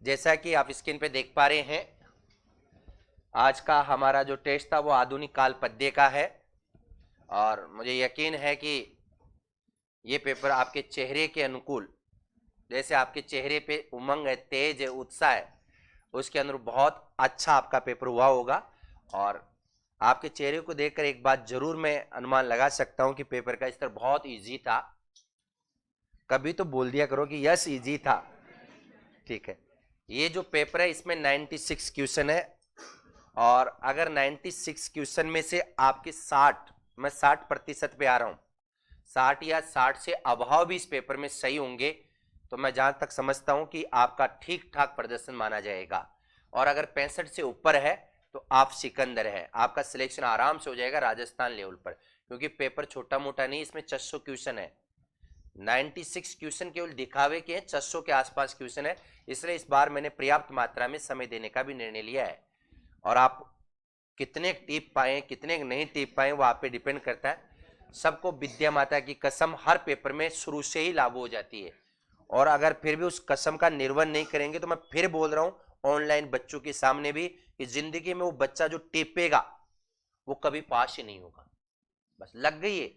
जैसा कि आप स्क्रीन पे देख पा रहे हैं, आज का हमारा जो टेस्ट था वो आधुनिक काल पद्य का है और मुझे यकीन है कि ये पेपर आपके चेहरे के अनुकूल, जैसे आपके चेहरे पे उमंग है, तेज है, उत्साह है, उसके अनुरूप बहुत अच्छा आपका पेपर हुआ होगा। और आपके चेहरे को देखकर एक बात जरूर मैं अनुमान लगा सकता हूं कि पेपर का स्तर बहुत इजी था। कभी तो बोल दिया करो कि यस इजी था। ठीक है, ये जो पेपर है इसमें 96 क्वेश्चन है और अगर 96 क्वेश्चन में से आपके 60, मैं 60% पे आ रहा हूं, 60 या 60 से अभाव भी इस पेपर में सही होंगे तो मैं जहां तक समझता हूं कि आपका ठीक ठाक प्रदर्शन माना जाएगा। और अगर 65 से ऊपर है तो आप सिकंदर है, आपका सिलेक्शन आराम से हो जाएगा राजस्थान लेवल पर, क्योंकि पेपर छोटा मोटा नहीं, इसमें 600 क्वेश्चन है। 96 क्वेश्चन केवल दिखावे के हैं, 600 के आसपास क्वेश्चन है, इसलिए इस बार मैंने पर्याप्त मात्रा में समय देने का भी निर्णय लिया है। और आप कितने टीप पाए कितने नहीं टीप पाए वो आप पे डिपेंड करता है। सबको विद्या माता की कसम हर पेपर में शुरू से ही लागू हो जाती है, और अगर फिर भी उस कसम का निर्वहन नहीं करेंगे तो मैं फिर बोल रहा हूं ऑनलाइन बच्चों के सामने भी कि जिंदगी में वो बच्चा जो टिपेगा वो कभी पास ही नहीं होगा। बस लग गई है,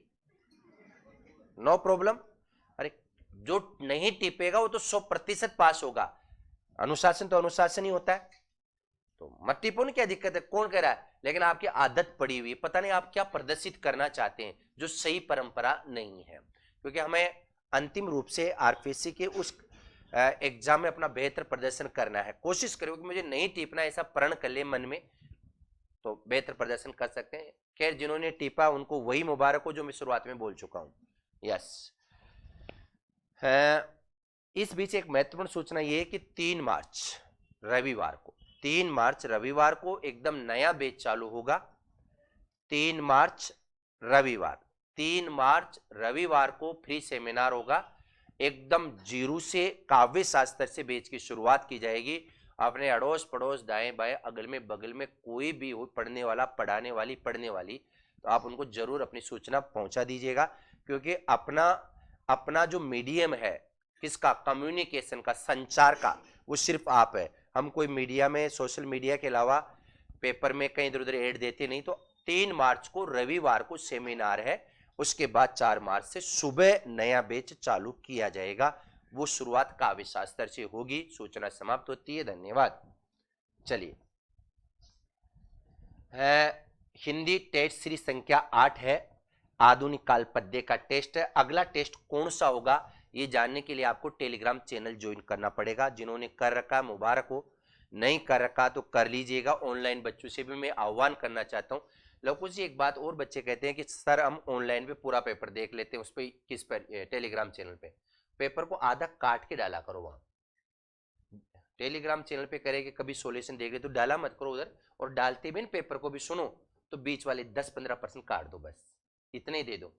नो प्रॉब्लम। अरे जो नहीं टिपेगा वो तो 100% पास होगा। अनुशासन तो अनुशासन ही होता है, तो मत टिपो ना, क्या दिक्कत है, कौन कह रहा है, लेकिन आपकी आदत पड़ी हुई है, पता नहीं आप क्या प्रदर्शित करना चाहते हैं जो सही परंपरा नहीं है। क्योंकि हमें अंतिम रूप से आरपीएससी के उस एग्जाम में अपना बेहतर प्रदर्शन करना है। कोशिश करो कि मुझे नहीं टिपना, ऐसा प्रण कर ले मन में, तो बेहतर प्रदर्शन कर सकते हैं। खैर जिन्होंने टिपा उनको वही मुबारक हो जो मैं शुरुआत में बोल चुका हूं। यस, इस बीच एक महत्वपूर्ण सूचना यह है कि 3 मार्च रविवार को, 3 मार्च रविवार को एकदम नया बैच चालू होगा। 3 मार्च रविवार, 3 मार्च रविवार को फ्री सेमिनार होगा। एकदम जीरो से काव्य शास्त्र से बैच की शुरुआत की जाएगी। अपने अड़ोस पड़ोस दाएं बाएं अगल में बगल में कोई भी हो पढ़ने वाला, पढ़ाने वाली, पढ़ने वाली, तो आप उनको जरूर अपनी सूचना पहुंचा दीजिएगा। क्योंकि अपना अपना जो मीडियम है किसका, कम्युनिकेशन का, संचार का, वो सिर्फ आप है। हम कोई मीडिया में, सोशल मीडिया के अलावा पेपर में कहीं इधर उधर ऐड देते नहीं। तो 3 मार्च को रविवार को सेमिनार है, उसके बाद 4 मार्च से सुबह नया बैच चालू किया जाएगा। वो शुरुआत काव्य शास्त्र से होगी। सूचना समाप्त होती है, धन्यवाद। चलिए, हिंदी टेस्ट सीरीज संख्या 8 है, आधुनिक काल पद्य का टेस्ट है। अगला टेस्ट कौन सा होगा ये जानने के लिए आपको टेलीग्राम चैनल ज्वाइन करना पड़ेगा। जिन्होंने कर रखा मुबारक हो, नहीं कर रखा तो कर लीजिएगा। ऑनलाइन बच्चों से भी मैं आह्वान करना चाहता हूँ। लवकुश जी एक बात और, बच्चे कहते हैं कि सर हम ऑनलाइन पे पूरा पेपर देख लेते हैं, उस पर किस पर, टेलीग्राम चैनल पे पेपर को आधा काट के डाला करो। वहां टेलीग्राम चैनल पे करेंगे कभी सॉल्यूशन देख रहे तो डाला मत करो उधर, और डालते भी पेपर को भी सुनो तो बीच वाले 10-15% काट दो, बस इतने ही दे दो।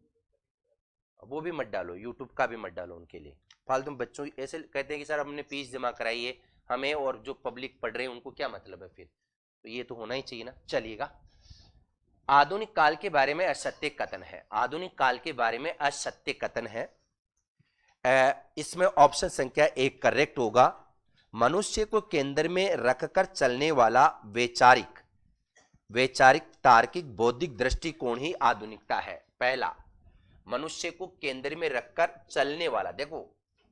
वो भी मत डालो, यूट्यूब का भी मत डालो उनके लिए फालतू। बच्चों ऐसे कहते हैं कि सर हमने फीस जमा कराई है, हमें और जो पब्लिक पढ़ रहे हैं उनको क्या मतलब है फिर, तो ये तो होना ही चाहिए ना। चलिएगा, आधुनिक काल के बारे में असत्य कथन है, आधुनिक काल के बारे में असत्य कथन है। इसमें ऑप्शन संख्या 1 करेक्ट होगा। मनुष्य को केंद्र में रखकर चलने वाला वैचारिक वैचारिक तार्किक बौद्धिक दृष्टिकोण ही आधुनिकता है। पहला, मनुष्य को केंद्र में रखकर चलने वाला। देखो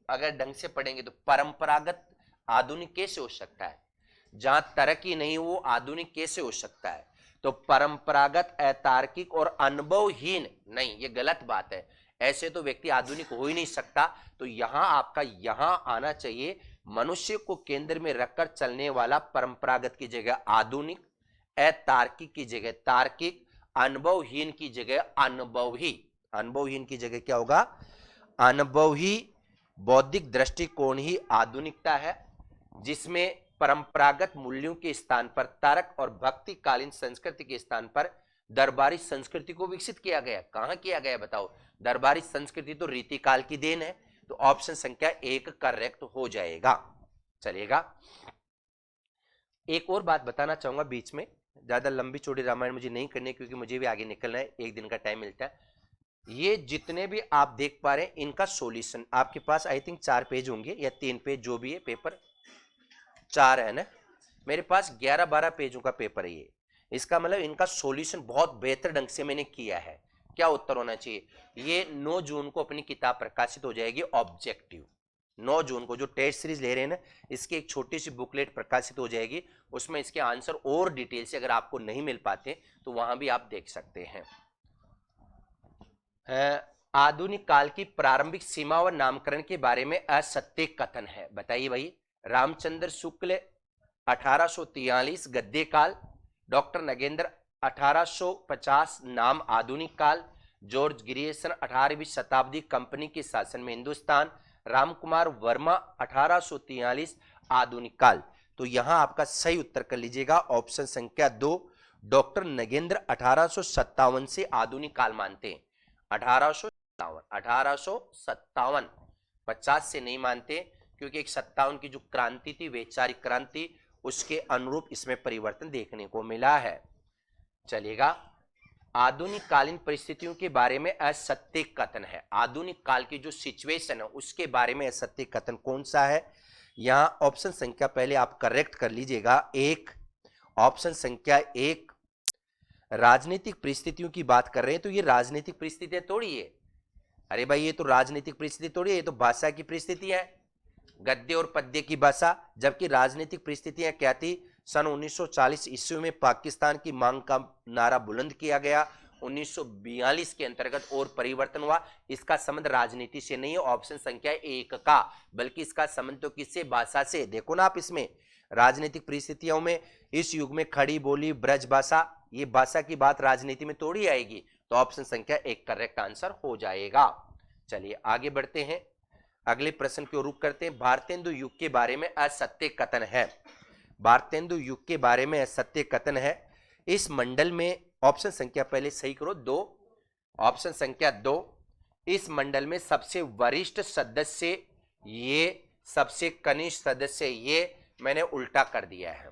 अगर ढंग से पढ़ेंगे तो परंपरागत आधुनिक कैसे हो सकता है, जहां तरक्की नहीं वो आधुनिक कैसे हो सकता है। तो परंपरागत, अतार्किक और अनुभवहीन नहीं, ये गलत बात है। ऐसे तो व्यक्ति आधुनिक हो ही नहीं सकता। तो यहां आपका यहां आना चाहिए, मनुष्य को केंद्र में रखकर चलने वाला परंपरागत की जगह आधुनिक, अतार्किक की जगह तार्किक, अनुभवहीन की जगह अनुभवी। अनुभवहीन की जगह क्या होगा, अनुभवी। बौद्धिक दृष्टिकोण ही आधुनिकता है, जिसमें परंपरागत मूल्यों के स्थान पर तर्क और भक्तिकालीन संस्कृति के स्थान पर दरबारी संस्कृति को विकसित किया गया। कहां किया गया बताओ, दरबारी संस्कृति तो रीतिकाल की देन है। तो ऑप्शन संख्या 1 करेक्ट हो जाएगा। चलिएगा, एक और बात बताना चाहूंगा बीच में, ज्यादा लंबी चौड़ी रामायण मुझे नहीं करनी क्योंकि मुझे भी आगे निकलना है, एक दिन का टाइम मिलता है। ये जितने भी आप देख पा रहे हैं इनका सॉल्यूशन आपके पास आई थिंक 4 पेज होंगे या 3 पेज, जो भी है पेपर 4 है ना, मेरे पास 11-12 पेजों का पेपर है ये। इसका मतलब इनका सॉल्यूशन बहुत बेहतर ढंग से मैंने किया है। क्या उत्तर होना चाहिए? ये 9 जून को अपनी किताब प्रकाशित हो जाएगी ऑब्जेक्टिव। 9 जून को जो टेस्ट सीरीज ले रहे हैं ना, इसकी एक छोटी सी बुकलेट प्रकाशित हो जाएगी, उसमें इसके आंसर और डिटेल से अगर आपको नहीं मिल पाते तो वहां भी आप देख सकते हैं। आधुनिक काल की प्रारंभिक सीमा व नामकरण के बारे में असत्य कथन है। बताइए भाई। रामचंद्र शुक्ल 1843 गद्य काल, डॉक्टर नगेंद्र 1850 नाम आधुनिक काल, जॉर्ज ग्रियर्सन 18वीं शताब्दी कंपनी के शासन में हिंदुस्तान, रामकुमार वर्मा 1843 आधुनिक काल। तो यहां आपका सही उत्तर कर लीजिएगा ऑप्शन संख्या 2, डॉक्टर नगेंद्र 1857 से आधुनिक काल मानते हैं। 1857 50 से नहीं मानते, क्योंकि एक 57 की जो क्रांति थी, वैचारिक क्रांति, उसके अनुरूप इसमें परिवर्तन देखने को मिला है। चलिएगा, आधुनिक कालीन परिस्थितियों के बारे में असत्य कथन है। आधुनिक काल की जो सिचुएशन है उसके बारे में असत्य कथन कौन सा है? यहां ऑप्शन संख्या पहले आप करेक्ट कर लीजिएगा। एक, ऑप्शन संख्या 1, राजनीतिक परिस्थितियों की बात कर रहे हैं तो ये राजनीतिक परिस्थितियां थोड़ी है। अरे भाई, ये तो राजनीतिक परिस्थिति थोड़ी है, ये तो भाषा की परिस्थिति है, गद्य और पद्य की भाषा। जबकि राजनीतिक परिस्थितियां क्या थी? सन 1940 ईस्वी में पाकिस्तान की मांग का नारा बुलंद किया गया, 1942 के अंतर्गत और परिवर्तन हुआ। इसका संबंध राजनीति से नहीं है ऑप्शन संख्या 1 का, बल्कि इसका संबंध तो किससे? भाषा से। देखो ना आप, इसमें राजनीतिक परिस्थितियों में इस युग में खड़ी बोली, ब्रज भाषा, ये भाषा की बात राजनीति में थोड़ी आएगी। तो ऑप्शन संख्या 1 करेक्ट आंसर हो जाएगा। चलिए आगे बढ़ते हैं, अगले प्रश्न की ओर रुख करते हैं। भारतेंदु युग के बारे में असत्य कथन है। भारतेंदु युग के बारे में असत्य कथन है। इस मंडल में, ऑप्शन संख्या पहले सही करो 2, ऑप्शन संख्या 2, इस मंडल में सबसे वरिष्ठ सदस्य ये, सबसे कनिष्ठ सदस्य ये, मैंने उल्टा कर दिया है।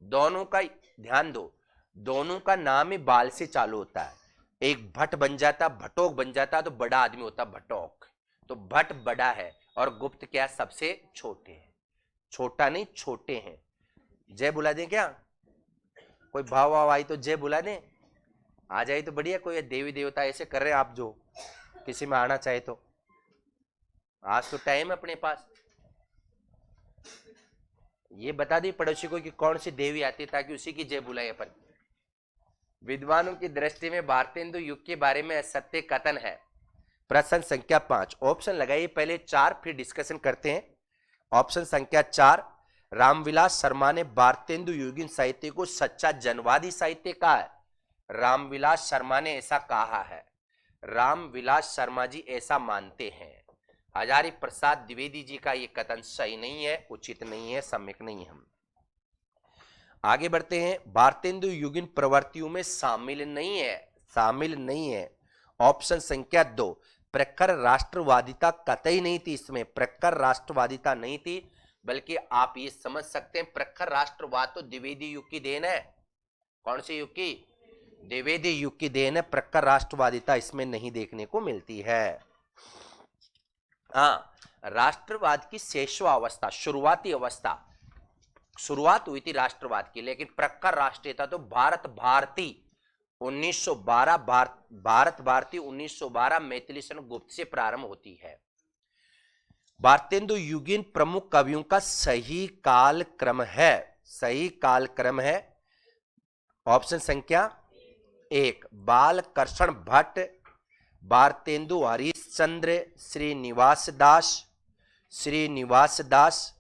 दोनों का ध्यान दो, दोनों का नाम ही बाल से चालू होता है। एक भट्ट बन जाता, भटोक बन जाता तो बड़ा आदमी होता भटोक। तो भट्ट बड़ा है और गुप्त क्या? सबसे छोटे हैं। छोटा नहीं, छोटे हैं। जय बुला दें क्या? कोई भाव वाव आई तो जय बुला दें, आ जाए तो बढ़िया। कोई देवी देवता ऐसे कर रहे हैं आप, जो किसी में आना चाहे तो। आज तो टाइम है अपने पास। ये बता दी पड़ोसी को कि कौन सी देवी आती है, ताकि उसी की जय बुलाए अपन। विद्वानों की दृष्टि में भारतेंदु युग के बारे में असत्य कथन है। प्रश्न संख्या 5, ऑप्शन लगाइए पहले 4, फिर डिस्कशन करते हैं। ऑप्शन संख्या 4, रामविलास शर्मा ने भारतेंदु युगीन साहित्य को सच्चा जनवादी साहित्य कहा है। रामविलास शर्मा ने ऐसा कहा है। रामविलास शर्मा जी ऐसा मानते हैं। हजारी प्रसाद द्विवेदी जी का यह कथन सही नहीं है, उचित नहीं है, सम्यक नहीं है। हम आगे बढ़ते हैं। भारतेंदु युगीन प्रवृत्तियों में शामिल नहीं है, शामिल नहीं है। ऑप्शन संख्या 2, प्रखर राष्ट्रवादिता कतई नहीं थी इसमें, प्रखर राष्ट्रवादिता नहीं थी, बल्कि आप ये समझ सकते हैं प्रखर राष्ट्रवाद तो द्विवेदी युग की देन है। कौन से युग की? द्विवेदी युग की देन है। प्रखर राष्ट्रवादिता इसमें नहीं देखने को मिलती है। हाँ, राष्ट्रवाद की शेषवावस्था, शुरुआती अवस्था, शुरुआत हुई थी राष्ट्रवाद की, लेकिन प्रखर राष्ट्रीयता तो भारत भारती 1912, भारत भारती 1912 मैथिली सन गुप्त से प्रारंभ होती है। भारतेंदु युगीन प्रमुख कवियों का सही काल क्रम है, सही काल क्रम है। ऑप्शन संख्या 1, बालकृष्ण भट्ट, भारतेंदु हरिश्चंद्र, श्रीनिवास दास,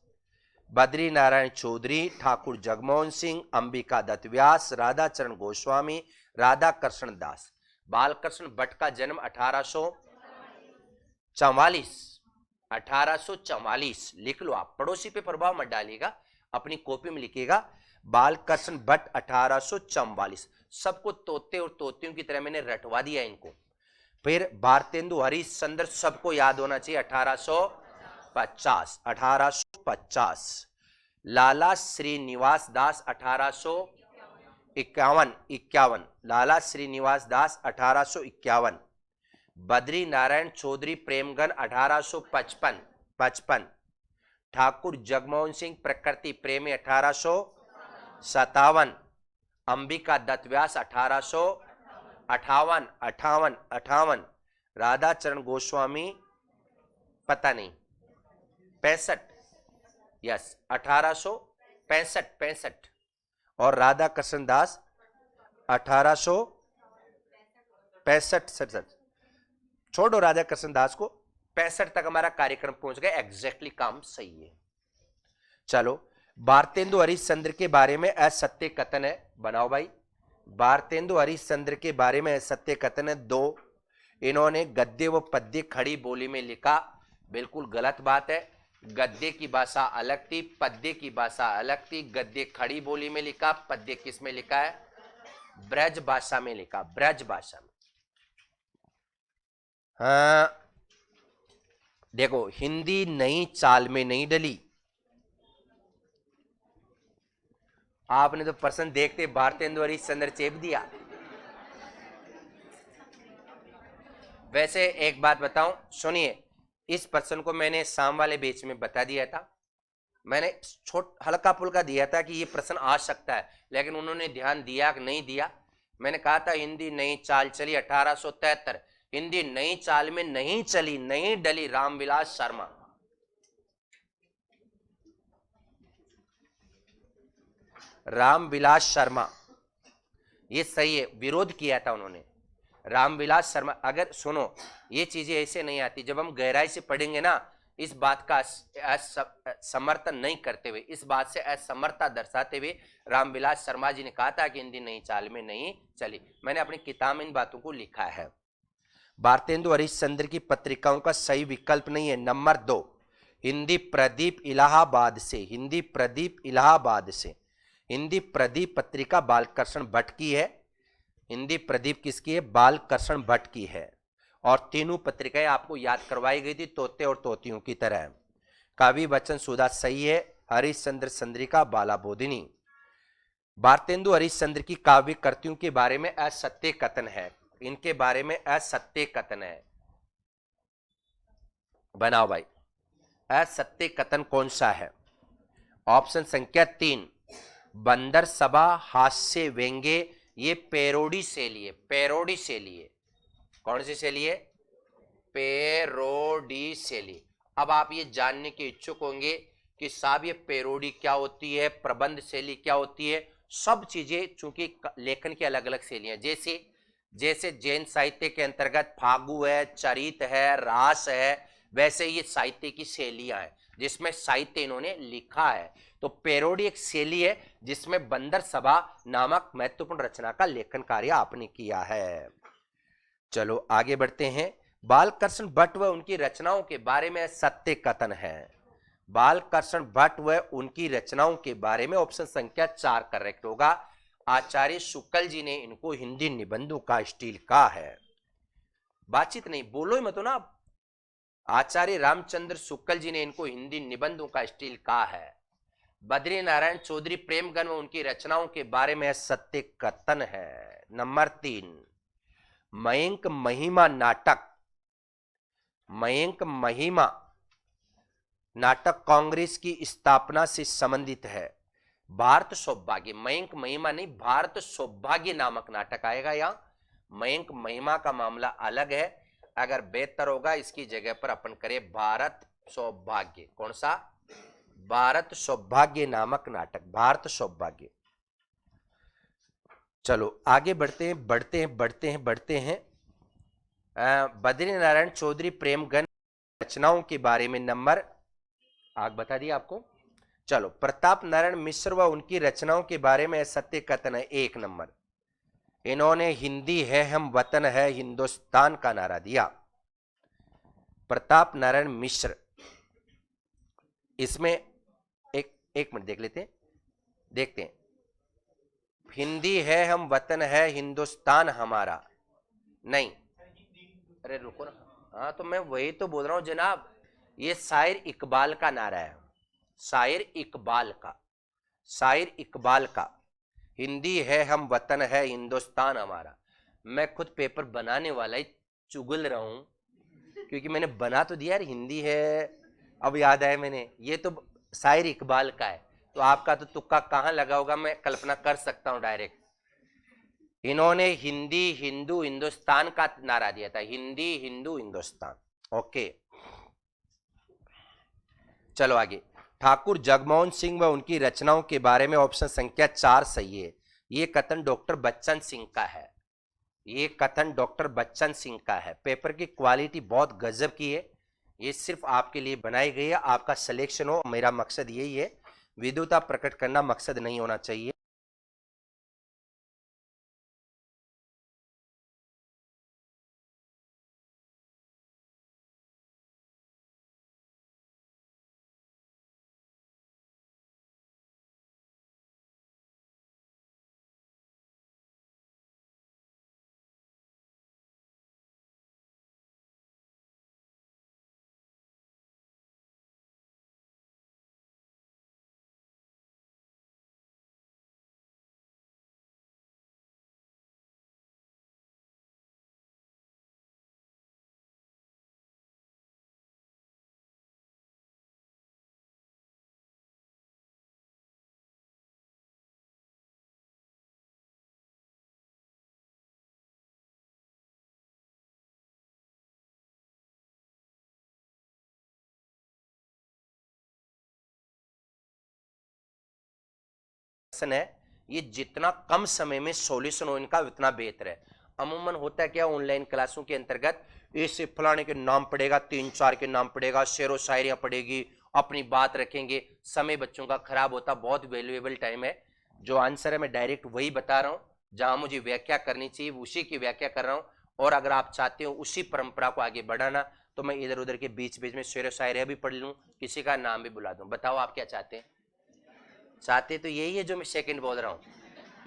बद्री नारायण चौधरी, ठाकुर जगमोहन सिंह, अंबिका दत्त व्यास, राधा चरण गोस्वामी, राधा कृष्ण दास। बालकृष्ण भट्ट का जन्म 1844 लिख लो आप, पड़ोसी पे प्रभाव मत डालिएगा, अपनी कॉपी में लिखिएगा। बालकृष्ण भट्ट 1844। सबको तोते और तोतियों की तरह मैंने रटवा दिया इनको। फिर भारतेंदु हरिश्चंद्र सबको याद होना चाहिए, 1850। लाला श्रीनिवास दास 1851, लाला श्रीनिवास दास 1851। बद्री नारायण चौधरी प्रेमगन 1855। ठाकुर जगमोहन सिंह प्रकृति प्रेमी 1857, अंबिका दत्त व्यास 1858, राधाचरण गोस्वामी पता नहीं 65, यस 1865, और राधा कृष्ण दास 1865, छोड़ो राधा कृष्ण दास को, 65 तक हमारा कार्यक्रम पहुंच गया, एग्जैक्टली काम सही है। चलो, भारतेंदु हरिश्चंद्र के बारे में असत्य कथन है, बनाओ भाई। भारतेंदु हरिश्चंद्र के बारे में असत्य कथन है 2, इन्होंने गद्य व पद्य खड़ी बोली में लिखा, बिल्कुल गलत बात है। गद्य की भाषा अलग थी, पद्य की भाषा अलग थी। गद्य खड़ी बोली में लिखा, पद्य किस में लिखा है? ब्रज भाषा में लिखा, ब्रज भाषा में। हाँ देखो, हिंदी नई चाल में नहीं डली। आपने तो प्रश्न देखते भारतेंदु हरिश्चंद्र चेप दिया। वैसे एक बात बताऊं, सुनिए, इस प्रश्न को मैंने शाम वाले बैच में बता दिया था। मैंने हल्का फुल्का दिया था कि ये प्रश्न आ सकता है, लेकिन उन्होंने ध्यान दिया कि नहीं दिया। मैंने कहा था हिंदी नई चाल चली 1873, हिंदी नई चाल में नहीं चली, नहीं डली। रामविलास शर्मा, रामविलास शर्मा, ये सही है, विरोध किया था उन्होंने। रामविलास शर्मा, अगर सुनो, ये चीजें ऐसे नहीं आती। जब हम गहराई से पढ़ेंगे ना, इस बात का समर्थन नहीं करते हुए, इस बात से असमर्थता दर्शाते हुए रामविलास शर्मा जी ने कहा था कि हिंदी नई चाल में नहीं चली। मैंने अपनी किताब में इन बातों को लिखा है। भारतेंदु हरिश्चंद्र की पत्रिकाओं का सही विकल्प नहीं है। नंबर 2, हिंदी प्रदीप इलाहाबाद से, हिंदी प्रदीप इलाहाबाद से। हिंदी प्रदीप पत्रिका बालकृष्ण भट्ट की है। हिंदी प्रदीप किसकी है? बालकृष्ण भट्ट की है। और तीनों पत्रिकाएं आपको याद करवाई गई थी तोते और तोतियों की तरह। काव्य वचन सुधा सही है। हरिश्चंद्र चंद्रिका बालाबोधिनी। भारतेंदु हरिश्चंद्र की काव्य कृतियों के बारे में असत्य कथन है, इनके बारे में असत्य कथन है। बनाओ भाई, असत्य कथन कौन सा है? ऑप्शन संख्या 3, बंदर सभा, हास्य व्यंग्य, ये पैरोडी से लिए, पैरोडी से लिए। कौन से लिए? पैरोडी से लिए। अब आप ये जानने के इच्छुक होंगे कि साहब ये पैरोडी क्या होती है, प्रबंध शैली क्या होती है। सब चीजें, चूंकि लेखन की अलग अलग शैलियां, जैसे जैन साहित्य के अंतर्गत फागु है, चरित है, रास है, वैसे ये साहित्य की शैलियां हैं जिसमें साहित्य इन्होंने लिखा है। तो पैरोडी एक शैली है जिसमें बंदर सभा नामक महत्वपूर्ण रचना का लेखन कार्य आपने किया है। चलो आगे बढ़ते हैं। बालकृष्ण भट्ट व उनकी रचनाओं के बारे में सत्य कथन है। बालकृष्ण भट्ट व उनकी रचनाओं के बारे में ऑप्शन संख्या 4 करेक्ट होगा। आचार्य शुक्ल जी ने इनको हिंदी निबंधों का स्टील कहा है। बातचीत नहीं, बोलो ही मत ना। आचार्य रामचंद्र शुक्ल जी ने इनको हिंदी निबंधों का स्टील कहा है। बद्री नारायण चौधरी प्रेमगन व उनकी रचनाओं के बारे में सत्य कथन है। नंबर 3, मयंक महिमा नाटक, मयंक महिमा नाटक कांग्रेस की स्थापना से संबंधित है। भारत सौभाग्य, मयंक महिमा नहीं, भारत सौभाग्य नामक नाटक आएगा। यहाँ मयंक महिमा का मामला अलग है। अगर बेहतर होगा इसकी जगह पर अपन करें भारत सौभाग्य। कौन सा? भारत सौभाग्य नामक नाटक, भारत सौभाग्य। चलो आगे बढ़ते हैं। बद्री नारायण चौधरी प्रेमगन रचनाओं के बारे में नंबर आग बता दिया आपको। चलो, प्रताप नारायण मिश्र व उनकी रचनाओं के बारे में सत्य कथन है। 1 नंबर, इन्होंने हिंदी है हम वतन है हिंदुस्तान का नारा दिया। प्रताप नारायण मिश्र, इसमें एक मिनट देख लेते हैं, देखते हैं। हिंदी है हम वतन है हिंदुस्तान हमारा, नहीं, अरे रुको ना। हाँ तो मैं वही तो बोल रहा हूं जनाब, ये शायर इकबाल का नारा है, शायर इकबाल का, शायर इकबाल का। हिंदी है हम वतन है हिंदुस्तान हमारा। मैं खुद पेपर बनाने वाला ही चुगल रहा हूं, क्योंकि मैंने बना तो दिया यार, हिंदी है अब याद आया मैंने, ये तो शायर इकबाल का है, तो आपका तो तुक्का कहाँ लगा होगा मैं कल्पना कर सकता हूँ डायरेक्ट। इन्होंने हिंदी हिंदू हिंदुस्तान का नारा दिया था, हिंदी हिंदू हिंदुस्तान। ओके, चलो आगे। ठाकुर जगमोहन सिंह व उनकी रचनाओं के बारे में ऑप्शन संख्या 4 सही है। ये कथन डॉक्टर बच्चन सिंह का है, ये कथन डॉक्टर बच्चन सिंह का है। पेपर की क्वालिटी बहुत गजब की है, ये सिर्फ आपके लिए बनाई गई है, आपका सिलेक्शन हो, मेरा मकसद यही है। विद्वता प्रकट करना मकसद नहीं होना चाहिए। है, ये जितना कम समय में सॉल्यूशन हो इनका उतना बेहतर है। अमूमन होता है क्या, ऑनलाइन क्लासों के अंतर्गत ऐसे फलाने के नाम पड़ेगा, 3-4 के नाम पड़ेगा, शेरो शायरियां पड़ेगी, अपनी बात रखेंगे, समय बच्चों का खराब होता, बहुत वैल्यूएबल टाइम है। जो आंसर है मैं डायरेक्ट वही बता रहा हूँ, जहां मुझे व्याख्या करनी चाहिए उसी की व्याख्या कर रहा हूँ। और अगर आप चाहते हो उसी परंपरा को आगे बढ़ाना, तो मैं इधर उधर के बीच बीच में शेरो शायरियां भी पढ़ लूँ, किसी का नाम भी बुला दूं। बताओ आप क्या चाहते हैं? चाहते तो यही है जो मैं सेकंड बोल रहा हूँ,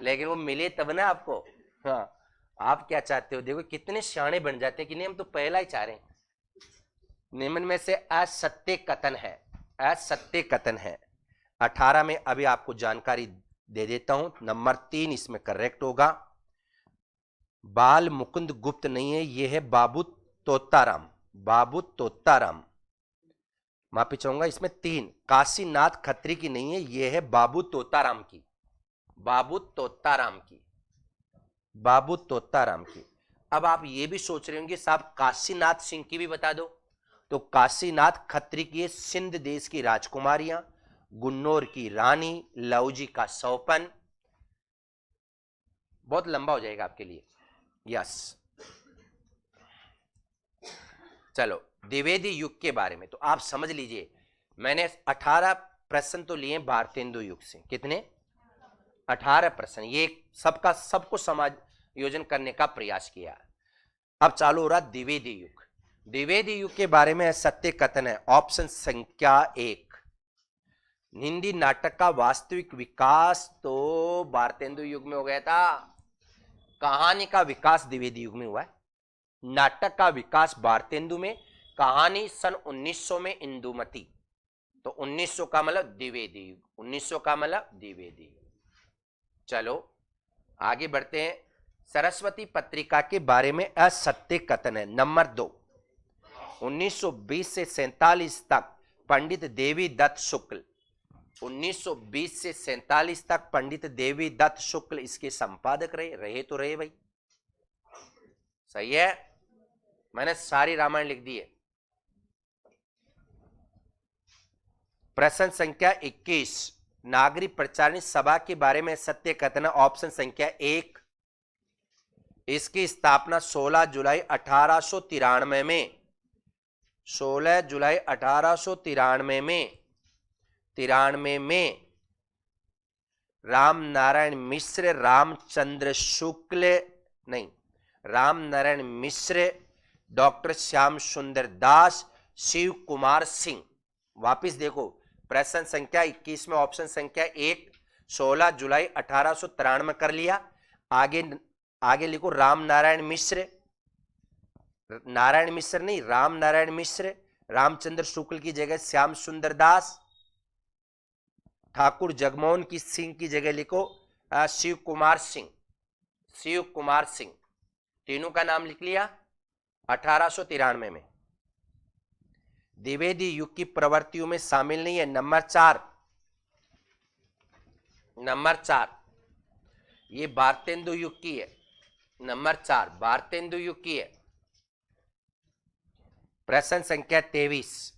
लेकिन वो मिले तब ना आपको। हाँ, आप क्या चाहते हो? देखो कितने सियाणे बन जाते हैं कि नहीं, हम तो पहला ही चाह रहे हैं। निम्न में से असत्य कथन है, असत्य कथन है 18 में। अभी आपको जानकारी दे देता हूं। नंबर 3 इसमें करेक्ट होगा। बाल मुकुंद गुप्त नहीं है, यह है बाबू तोताराम, बाबू तोताराम। माफी चाहूंगा, इसमें 3 काशीनाथ खत्री की नहीं है, यह है बाबू तोताराम की, बाबू तोताराम की, बाबू तोताराम की। अब आप ये भी सोच रहे होंगे साहब काशीनाथ सिंह की भी बता दो, तो काशीनाथ खत्री की सिंध देश की राजकुमारियां, गुन्नौर की रानी, लवजी का सौपन। बहुत लंबा हो जाएगा आपके लिए। यस, चलो द्विवेदी युग के बारे में तो आप समझ लीजिए, मैंने 18 प्रश्न तो लिए भारतेंदु युग से। कितने? 18 प्रश्न, ये सबका सबको समायोजन करने का प्रयास किया। अब चालू हो रहा द्विवेदी युग। द्विवेदी युग के बारे में सत्य कथन है, ऑप्शन संख्या 1। हिंदी नाटक का वास्तविक विकास तो भारतेंदु युग में हो गया था, कहानी का विकास द्विवेदी युग में हुआ है। नाटक का विकास भारतेंदु में, कहानी सन 1900 में इंदुमती। तो 1900 का मतलब द्विवेदी युग, 1900 का मतलब द्विवेदी युग। चलो आगे बढ़ते हैं। सरस्वती पत्रिका के बारे में असत्य कथन है नंबर 2। 1920 से 47 तक पंडित देवी दत्त शुक्ल, 1920 से 47 तक पंडित देवी दत्त शुक्ल इसके संपादक रहे तो रहे भाई, सही है, मैंने सारी रामायण लिख दी है। प्रश्न संख्या 21, नागरिक प्रचारिणी सभा के बारे में सत्य कथन, ऑप्शन संख्या 1। इसकी स्थापना 16 जुलाई 1893 में, 16 जुलाई 1893 में, 93 में राम नारायण मिश्र, रामचंद्र शुक्ल नहीं, राम नारायण मिश्र, डॉक्टर श्याम सुंदर दास, शिव कुमार सिंह। वापिस देखो, प्रश्न संख्या 21 में ऑप्शन संख्या 1 16 जुलाई 1893 कर लिया। आगे आगे लिखो राम नारायण मिश्र, नारायण मिश्र नहीं, राम नारायण मिश्र, रामचंद्र शुक्ल की जगह श्याम सुंदर दास, ठाकुर जगमोहन की सिंह की जगह लिखो शिव कुमार सिंह, शिव कुमार सिंह। तीनों का नाम लिख लिया 1893 में। द्विवेदी युग की प्रवृत्तियों में शामिल नहीं है। नंबर 4, नंबर 4 ये भारतेंदु युग की है। नंबर 4 भारतेंदु युग की है। प्रश्न संख्या 23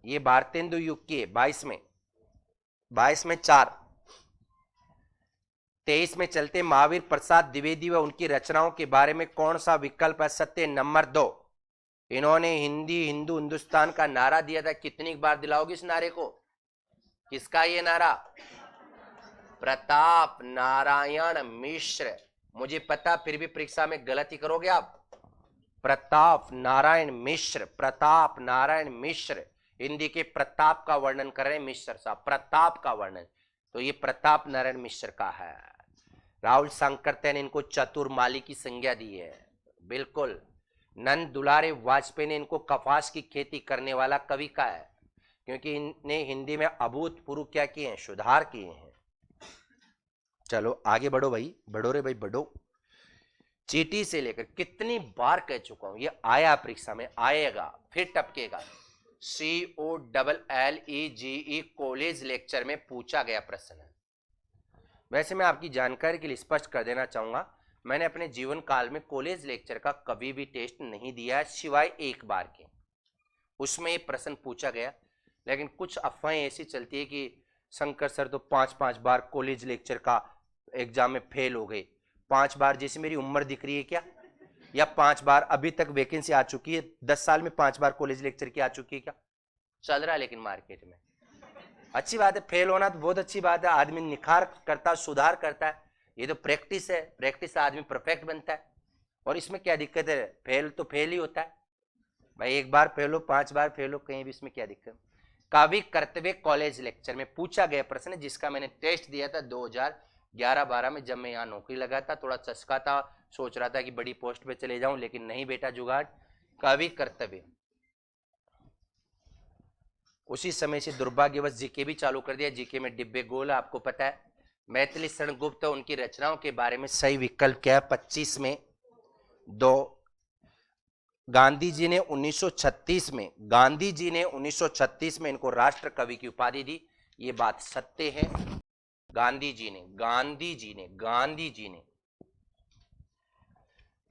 ये भारतेंदु युग की है। 22 में 4, 23 में चलते महावीर प्रसाद द्विवेदी व उनकी रचनाओं के बारे में कौन सा विकल्प है सत्य? नंबर 2, इन्होंने हिंदी हिंदू हिंदुस्तान का नारा दिया था। कितनी बार दिलाओगे इस नारे को? किसका ये नारा? प्रताप नारायण मिश्र। मुझे पता फिर भी परीक्षा में गलती करोगे आप। प्रताप नारायण मिश्र, प्रताप नारायण मिश्र। हिंदी के प्रताप का वर्णन कर रहे हैं मिश्र साहब, प्रताप का वर्णन। तो ये प्रताप नारायण मिश्र का है। राहुल सांकरते ने इनको चतुर्माली की संज्ञा दी है। बिल्कुल। नंद दुलारे वाजपेयी ने इनको कपास की खेती करने वाला कवि का है, क्योंकि इनने हिंदी में अभूतपूर्व क्या किए हैं? सुधार किए हैं। चलो आगे बढ़ो भाई, बढ़ो रे भाई बढ़ो। चीटी से लेकर कितनी बार कह चुका हूं, ये आया परीक्षा में, आएगा फिर टपकेगा। COLLEGE कॉलेज लेक्चर में पूछा गया प्रश्न है। वैसे मैं आपकी जानकारी के लिए स्पष्ट कर देना चाहूंगा, मैंने अपने जीवन काल में कॉलेज लेक्चर का कभी भी टेस्ट नहीं दिया है, सिवाय एक बार के। उसमें ये प्रश्न पूछा गया, लेकिन कुछ अफवाहें ऐसी चलती है कि शंकर सर तो 5-5 बार कॉलेज लेक्चर का एग्जाम में फेल हो गए। 5 बार जैसे मेरी उम्र दिख रही है क्या? या 5 बार अभी तक वैकेंसी आ चुकी है? 10 साल में 5 बार कॉलेज लेक्चर की आ चुकी है क्या? चल रहा है लेकिन मार्केट में। अच्छी बात है, फेल होना तो बहुत अच्छी बात है। आदमी निखार करता है, सुधार करता है। ये तो प्रैक्टिस है, प्रैक्टिस से आदमी परफेक्ट बनता है। और इसमें क्या दिक्कत है? फेल तो फेल ही होता है भाई। एक बार फेल हो, 5 बार फेल हो, कहीं भी इसमें क्या दिक्कत? कवि कर्तव्य कॉलेज लेक्चर में पूछा गया प्रश्न है, जिसका मैंने टेस्ट दिया था 2011-12 में, जब मैं यहाँ नौकरी लगा था। थोड़ा चस्का था, सोच रहा था कि बड़ी पोस्ट पे चले जाऊं, लेकिन नहीं बेटा जुगाड़। कवि कर्तव्य। उसी समय से दुर्भाग्यवश जीके भी चालू कर दिया। जीके में डिब्बे गोल, आपको पता है। मैथिली शरण गुप्त उनकी रचनाओं के बारे में सही विकल्प क्या है? 25 में 2। गांधी जी ने 1936 में, गांधी जी ने 1936 में इनको राष्ट्र कवि की उपाधि दी। ये बात सत्य है। गांधी जी ने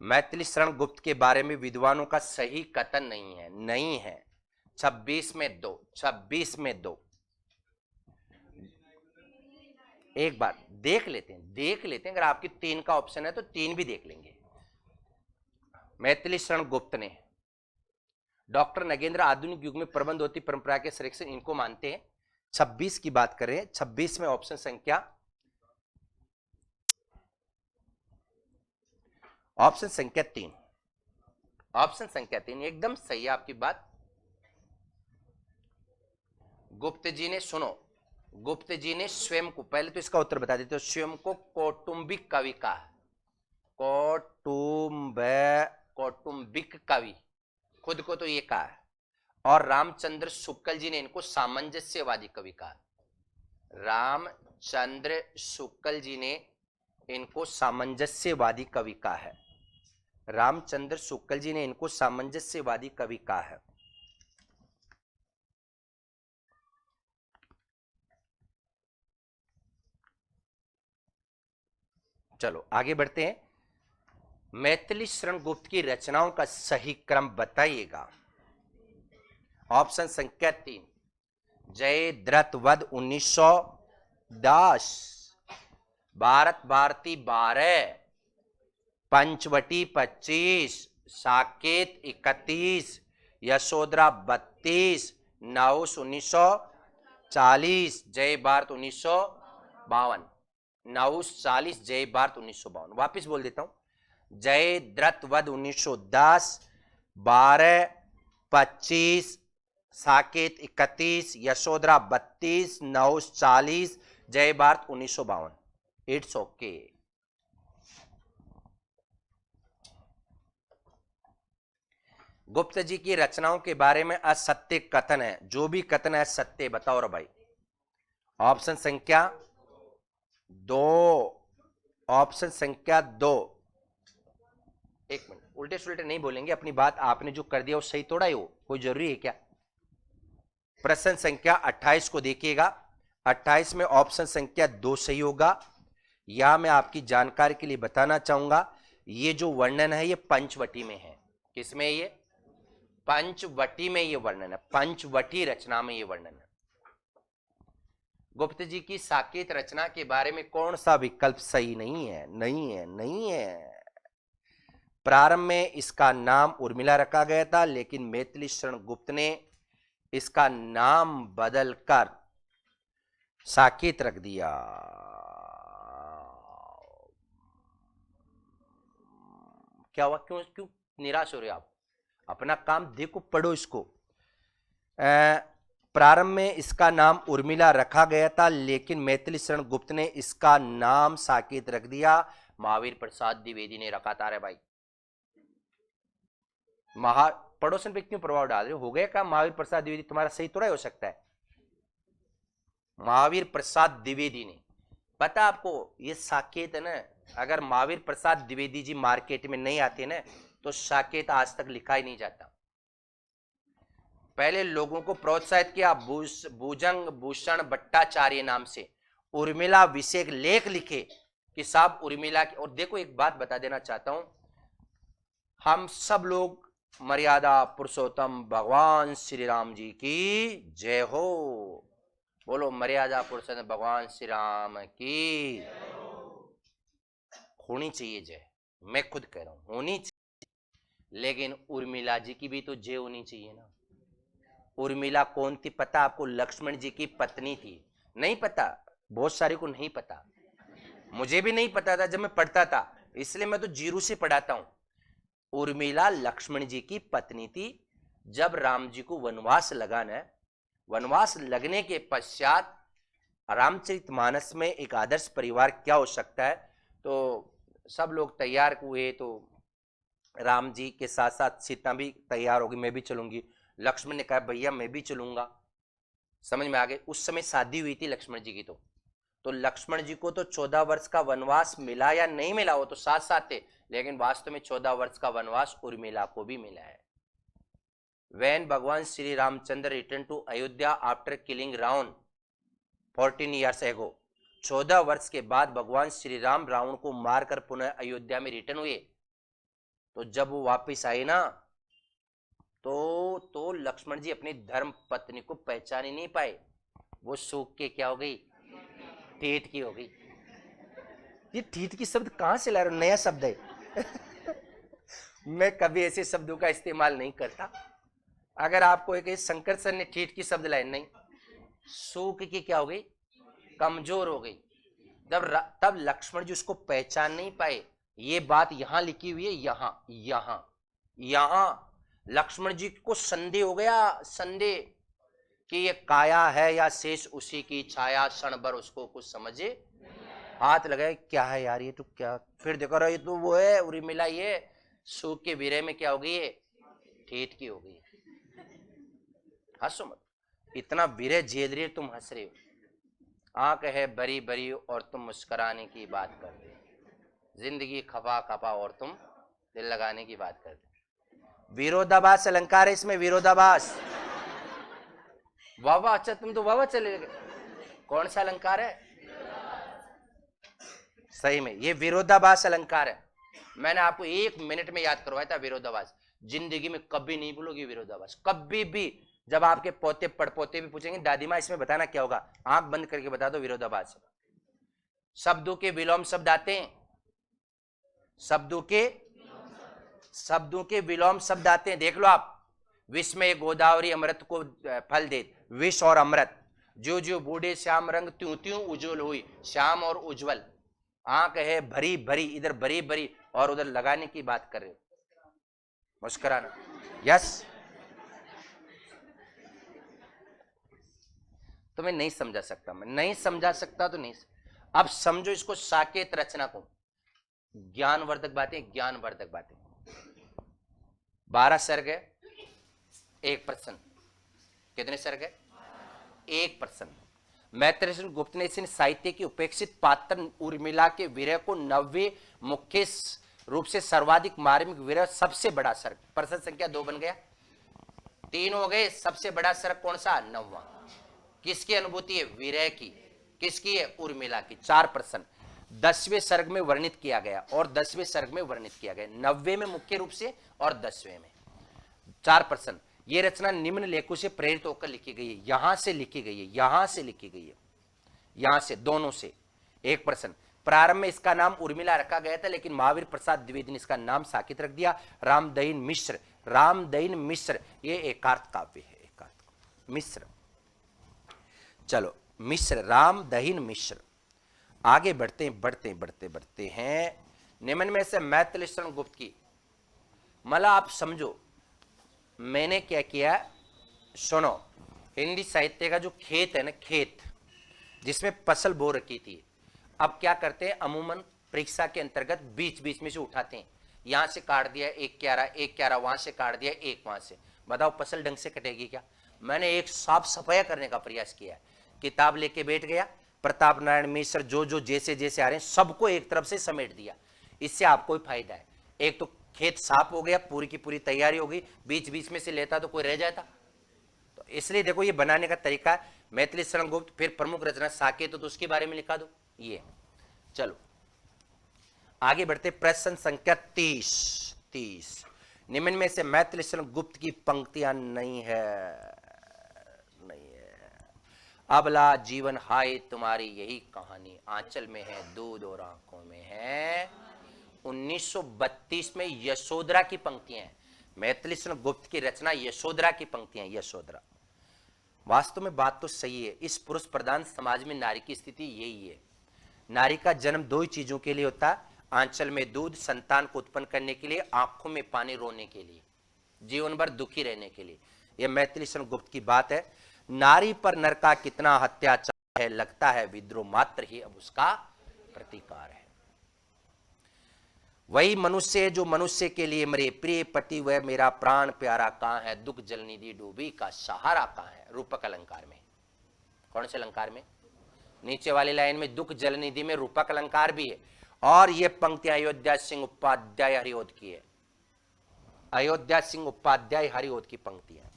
मैथिली शरण गुप्त के बारे में विद्वानों का सही कथन नहीं है। 26 में 2, 26 में 2। एक बार देख लेते हैं। अगर आपकी 3 का ऑप्शन है तो 3 भी देख लेंगे। मैथिली शरण गुप्त ने, डॉक्टर नगेंद्र आधुनिक युग में प्रबंधोती परंपरा के संरक्षण, इनको मानते हैं। 26 की बात कर रहे हैं। 26 में ऑप्शन संख्या ऑप्शन संख्या 3, ऑप्शन संख्या 3 एकदम सही है आपकी बात। गुप्त जी ने, सुनो, गुप्त जी ने स्वयं को, पहले तो इसका उत्तर बता देते हो, स्वयं को कौटुंबिक कवि कहा। कौटुंबिक कवि, खुद को तो ये कहा है। और रामचंद्र शुक्ल जी ने इनको सामंजस्यवादी कवि कहा। रामचंद्र शुक्ल जी ने इनको सामंजस्यवादी कवि कहा है। रामचंद्र शुक्ल जी ने इनको सामंजस्यवादी कवि कहा है। चलो आगे बढ़ते हैं। मैथिली शरण गुप्त की रचनाओं का सही क्रम बताइएगा। ऑप्शन संख्या 3, जयद्रथ वध 1910, भारत भारती 12, पंचवटी 25, साकेत 31, यशोधरा 32, नहुस 1940, जय भारत 1952। नहुस 40, जय भारत 1952। वापिस बोल देता हूं, जयद्रथ वध 1910, 12, 25, साकेत 31, यशोधरा 32, नहुस 40, जय भारत 1952। It's okay. गुप्त जी की रचनाओं के बारे में असत्य कथन है। जो भी कथन है सत्य बताओ रे भाई। ऑप्शन संख्या 2, ऑप्शन संख्या 2। एक मिनट, उल्टे सुल्टे नहीं बोलेंगे। अपनी बात आपने जो कर दिया वो सही थोड़ा ही हो, कोई जरूरी है क्या? प्रश्न संख्या 28 को देखिएगा। 28 में ऑप्शन संख्या 2 सही होगा। यहां मैं आपकी जानकारी के लिए बताना चाहूंगा, ये जो वर्णन है ये पंचवटी में है। किसमें? ये पंचवटी में ये वर्णन है, पंचवटी रचना में ये वर्णन है। गुप्त जी की साकेत रचना के बारे में कौन सा विकल्प सही नहीं है? नहीं है, नहीं है। प्रारंभ में इसका नाम उर्मिला रखा गया था, लेकिन मैथिली शरण गुप्त ने इसका नाम बदलकर साकेत रख दिया। क्या हुआ? क्यों क्यों निराश हो रहे आप? अपना काम देखो, पढ़ो इसको। प्रारंभ में इसका नाम उर्मिला रखा गया था, लेकिन मैथिली शरण गुप्त ने इसका नाम साकेत रख दिया। महावीर प्रसाद द्विवेदी ने रखा था। रे भाई, पड़ोसन पे क्यों प्रभाव डाल रहे हो? गया काम। महावीर प्रसाद द्विवेदी तुम्हारा सही थोड़ा हो सकता है। महावीर प्रसाद द्विवेदी ने, पता आपको ये साकेत है ना, अगर महावीर प्रसाद द्विवेदी जी मार्केट में नहीं आते ना तो साकेत आज तक लिखा ही नहीं जाता। पहले लोगों को प्रोत्साहित किया, भुजंग भूषण भट्टाचार्य नाम से उर्मिला विषय लेख लिखे कि साहब उर्मिला की। और देखो एक बात बता देना चाहता हूं, हम सब लोग मर्यादा पुरुषोत्तम भगवान श्री राम जी की जय हो। बोलो मर्यादा पुरुषोत्तम भगवान श्री राम की होनी चाहिए जय। मैं खुद कह रहा हूं होनी चाहिए, लेकिन उर्मिला जी की भी तो जय होनी चाहिए ना। उर्मिला कौन थी पता आपको? लक्ष्मण जी की पत्नी थी। नहीं पता? बहुत सारे को नहीं पता, मुझे भी नहीं पता था जब मैं पढ़ता था, इसलिए मैं तो जीरो से पढ़ाता हूं। उर्मिला लक्ष्मण जी की पत्नी थी। जब राम जी को वनवास लगाना है, वनवास लगने के पश्चात रामचरितमानस में एक आदर्श परिवार क्या हो सकता है, तो सब लोग तैयार हुए। तो राम जी के साथ साथ सीता भी तैयार होगी, मैं भी चलूंगी। लक्ष्मण ने कहा भैया मैं भी चलूंगा। समझ में आ गए? उस समय शादी हुई थी लक्ष्मण जी की। तो लक्ष्मण जी को तो 14 वर्ष का वनवास मिला या नहीं मिला, वो तो साथ साथ थे, लेकिन वास्तव में 14 वर्ष का वनवास उर्मिला को भी मिला है। When भगवान Shri Ramchandra return to Ayodhya after killing Ravan 14 years ago, 14 वर्ष के बाद भगवान श्री राम रावण को मारकर पुनः अयोध्या में रिटर्न हुए। तो जब वो वापस आए ना तो लक्ष्मण जी अपनी धर्म पत्नी को पहचान ही नहीं पाए। वो सूख के क्या हो गई? ठीठ की हो गई। ये ठीठ की शब्द कहां से ला रहे हो? नया शब्द है। मैं कभी ऐसे शब्दों का इस्तेमाल नहीं करता। अगर आपको एक शंकर सर ने ठीठ की शब्द लाए, नहीं, सूख की क्या हो गई? कमजोर हो गई। तब लक्ष्मण जी उसको पहचान नहीं पाए। ये बात यहां लिखी हुई है, यहां लक्ष्मण जी को संदेह हो गया, संदेह कि ये काया है या शेष उसी की छाया। क्षण भर उसको कुछ समझे, हाथ लगाए क्या है यार ये तो क्या। फिर देखो रहा ये तो वो है उर्मिला, ये सूख के विरह में क्या हो गई है? ठीठ की हो गई। हंसो मत, इतना विरह झेल रही है, तुम हंस रहे हो। आंख है बरी बरी और तुम मुस्कुराने की बात कर रहे हो। जिंदगी खपा खपा और तुम दिल लगाने की बात करते। विरोधाभास अलंकार है इसमें, विरोधाभास। वाह, अच्छा तुम तो वाह चले गए। कौन सा अलंकार है? सही में ये विरोधाभास अलंकार है। मैंने आपको 1 मिनट में याद करवाया था विरोधाभास। जिंदगी में कभी नहीं भूलोगी विरोधाभास, कभी भी। जब आपके पोते पड़पोते भी पूछेंगे दादी माँ इसमें बताना क्या होगा, आंख बंद करके बता दो विरोधाभास। शब्दों के विलोम शब्द आते हैं, शब्दों के विलोम शब्द आते हैं। देख लो आप, विष में गोदावरी अमृत को फल दे, विष और अमृत। जो जो बूढ़े श्याम रंग त्यों त्यों उज्जवल हुई, श्याम और उज्जवल। आंख है भरी भरी, इधर भरी भरी और उधर लगाने की बात कर रहे हो, मुस्कुराना। यस, तो मैं नहीं समझा सकता, मैं नहीं समझा सकता तो नहीं। अब समझो इसको, साकेत रचना को। ज्ञानवर्धक बातें, ज्ञानवर्धक बातें। 12 सर्ग है, 1 प्रश्न। कितने सर्ग है? 1 प्रश्न। मैत्रेय गुप्त ने इस साहित्य की उपेक्षित पात्र उर्मिला के विरह को नव्य मुख्य रूप से सर्वाधिक मार्मिक विरह सबसे बड़ा सर्ग, प्रश्न संख्या 2 बन गया। 3 हो गए। सबसे बड़ा सर्ग कौन सा? 9वां। किसकी अनुभूति है? विरह की। किसकी है? उर्मिला की। 4 प्रश्न 10वें सर्ग में वर्णित किया गया और 10वें सर्ग में वर्णित किया गया, 90वें में मुख्य रूप से और 10वें में। 4 प्रश्न। ये रचना निम्न लेखों से प्रेरित होकर लिखी गई है। यहां से लिखी गई है, यहां से लिखी गई है, यहां से, दोनों से। एक प्रश्न। प्रारंभ में इसका नाम उर्मिला रखा गया था, लेकिन महावीर प्रसाद द्विवेदी ने इसका नाम साकेत रख दिया। रामदहीन मिश्र, रामदहीन मिश्र ये एकार्थ काव्य है, एकार्थ मिश्र। चलो मिश्र, रामदहीन मिश्र। आगे बढ़ते बढ़ते हैं। निम्न में से मैथिली शरण गुप्त की, मतलब आप समझो मैंने क्या किया। सुनो, हिंदी साहित्य का जो खेत है ना, खेत जिसमें फसल बो रखी थी, अब क्या करते हैं, अमूमन परीक्षा के अंतर्गत बीच बीच में से उठाते हैं। यहां से काट दिया एक क्यारा, एक क्यारा वहां से काट दिया, एक वहां से। बताओ फसल ढंग से कटेगी क्या? मैंने एक साफ सफाया करने का प्रयास किया। किताब लेके बैठ गया, प्रताप नारायण मिश्र जो जो जैसे जैसे आ रहे हैं सबको एक तरफ से समेट दिया। इससे आपको ही फायदा है। एक तो खेत साफ हो गया, पूरी की पूरी तैयारी हो गई। बीच बीच में से लेता तो कोई रह जाता। तो इसलिए देखो ये बनाने का तरीका, मैथिली शरण गुप्त, फिर प्रमुख रचना साकेत, तो उसके बारे में लिखा दो ये। चलो आगे बढ़ते। प्रश्न संख्या 30। निम्न में से मैथिली शरण गुप्त की पंक्तियां नहीं है। अबला जीवन हाय तुम्हारी यही कहानी, आंचल में है दूध और आंखों में है। 1932 में यशोधरा की पंक्तियां हैं। मैथिली शरण गुप्त की रचना यशोधरा की पंक्तियां, यशोधरा। वास्तव में बात तो सही है, इस पुरुष प्रधान समाज में नारी की स्थिति यही है। नारी का जन्म 2 ही चीजों के लिए होता है, आंचल में दूध, संतान को उत्पन्न करने के लिए, आंखों में पानी रोने के लिए, जीवन भर दुखी रहने के लिए। यह मैथिली शरण गुप्त की बात है। नारी पर नर का कितना अत्याचार है, लगता है विद्रोह मात्र ही अब उसका प्रतिकार है। वही मनुष्य है जो मनुष्य के लिए मरे, प्रिय पति वह मेरा प्राण प्यारा कहां है, दुख जलनिधि डूबी का सहारा कहां है। रूपक अलंकार में। कौन से अलंकार में? नीचे वाली लाइन में दुख जलनिधि में रूपक अलंकार भी है। और ये पंक्तियां अयोध्या सिंह उपाध्याय हरिओद की है। अयोध्या सिंह उपाध्याय हरिओद की पंक्तियां,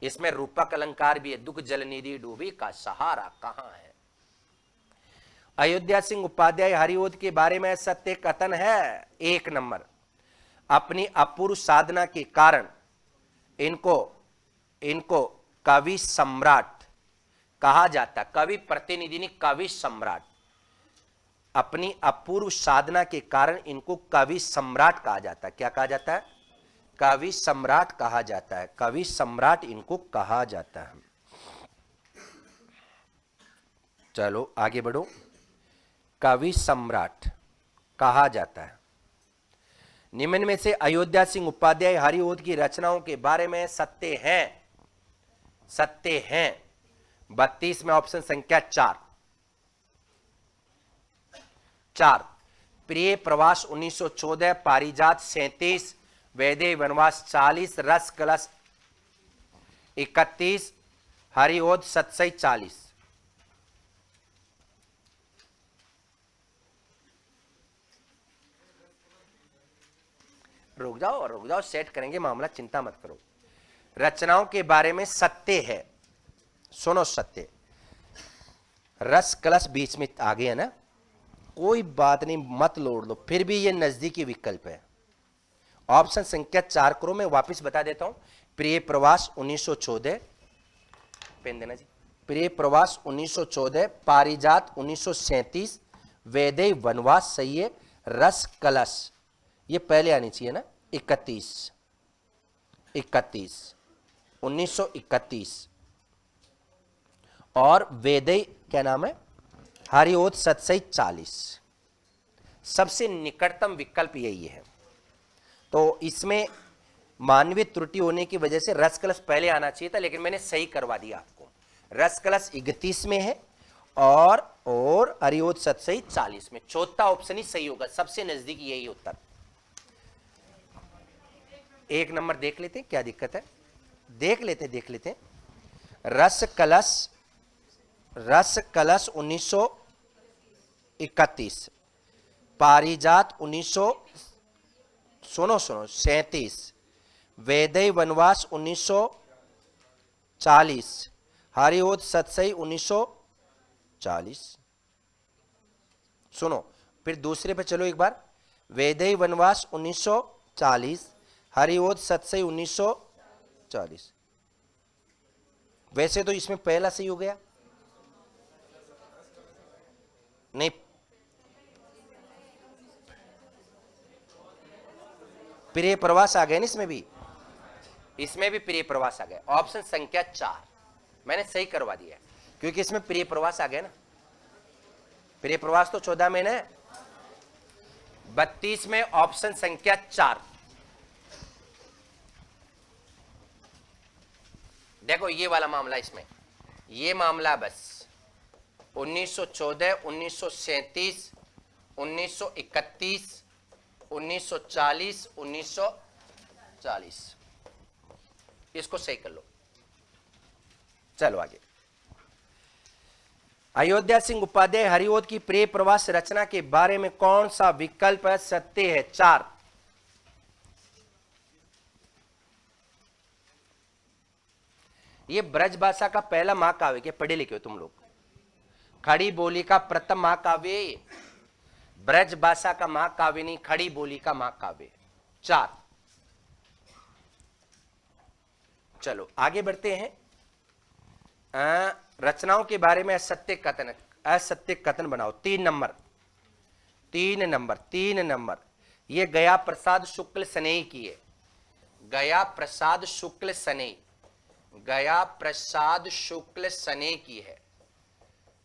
इसमें रूपक अलंकार भी है। दुख जलनिधि डूबी का सहारा कहां है। अयोध्या सिंह उपाध्याय हरिओद के बारे में सत्य कथन है। 1 नंबर, अपनी अपूर्व साधना के कारण इनको कवि सम्राट कहा जाता। कवि प्रतिनिधि नहीं, कवि सम्राट। अपनी अपूर्व साधना के कारण इनको कवि सम्राट कहा जाता है। क्या कहा जाता है? कवि सम्राट कहा जाता है। कवि सम्राट इनको कहा जाता है। चलो आगे बढ़ो। कवि सम्राट कहा जाता है। निम्न में से अयोध्या सिंह उपाध्याय हरिओद की रचनाओं के बारे में सत्य हैं। 32 में ऑप्शन संख्या 4। प्रिय प्रवास 1914, पारिजात 37, वैदेही वनवास 40, रस कलश 31, हरिओद सतसई 40। रुक जाओ, सेट करेंगे मामला, चिंता मत करो। रचनाओं के बारे में सत्य है। सुनो सत्य। रस कलश बीच में आ गया ना, कोई बात नहीं, मत लोड लो, फिर भी ये नजदीकी विकल्प है। ऑप्शन संख्या 4 करो, मैं वापस बता देता हूं। प्रिय प्रवास 1914, पेन देना जी। प्रिय प्रवास 1914, पारिजात 1937, वैदेही वनवास सही है, रस कलश ये पहले आनी चाहिए ना, 1931 और वैदेही क्या नाम है, हरिओद सतसई 40। सबसे निकटतम विकल्प यही है। तो इसमें मानवीय त्रुटि होने की वजह से रस कलश पहले आना चाहिए था, लेकिन मैंने सही करवा दिया आपको। रस कलश 31 में है और हरिओद सतसई 40 में। चौथा ऑप्शन ही सही होगा, सबसे नजदीक यही उत्तर। 1 नंबर देख लेते हैं, क्या दिक्कत है, देख लेते। रस कलश 1931, पारिजात 37, वैदेही वनवास 1940, हरिओद सतसई 1940। सुनो फिर दूसरे पे चलो एक बार। वैदेही वनवास 1940, हरिओद सतसई 1940। वैसे तो इसमें पहला सही हो गया, नहीं प्रिय प्रवास आ गए ना इसमें भी, इसमें भी प्रिय प्रवास आ गए। ऑप्शन संख्या 4 मैंने सही करवा दिया क्योंकि इसमें प्रिय प्रवास आ गए ना। प्रिय प्रवास तो 14 में है, 32 में ऑप्शन संख्या 4। देखो ये वाला मामला, इसमें ये मामला बस 1914, 1937, 1931, 1940, 1940, इसको सही कर लो। चलो आगे। अयोध्या सिंह उपाध्याय हरिओद की प्रिय प्रवास रचना के बारे में कौन सा विकल्प सत्य है? 4। ये ब्रज भाषा का पहला महाकाव्य, क्या पढ़े लिखे हो तुम लोग? खड़ी बोली का प्रथम महाकाव्य, ब्रज भाषा का महाकाव्य नहीं, खड़ी बोली का महाकाव्य। 4। चलो आगे बढ़ते हैं। रचनाओं के बारे में असत्य कथन, असत्य कथन बनाओ। 3 नंबर। ये गया प्रसाद शुक्ल सनेही की है, गया प्रसाद शुक्ल सनेही, गया प्रसाद शुक्ल सनेही की है,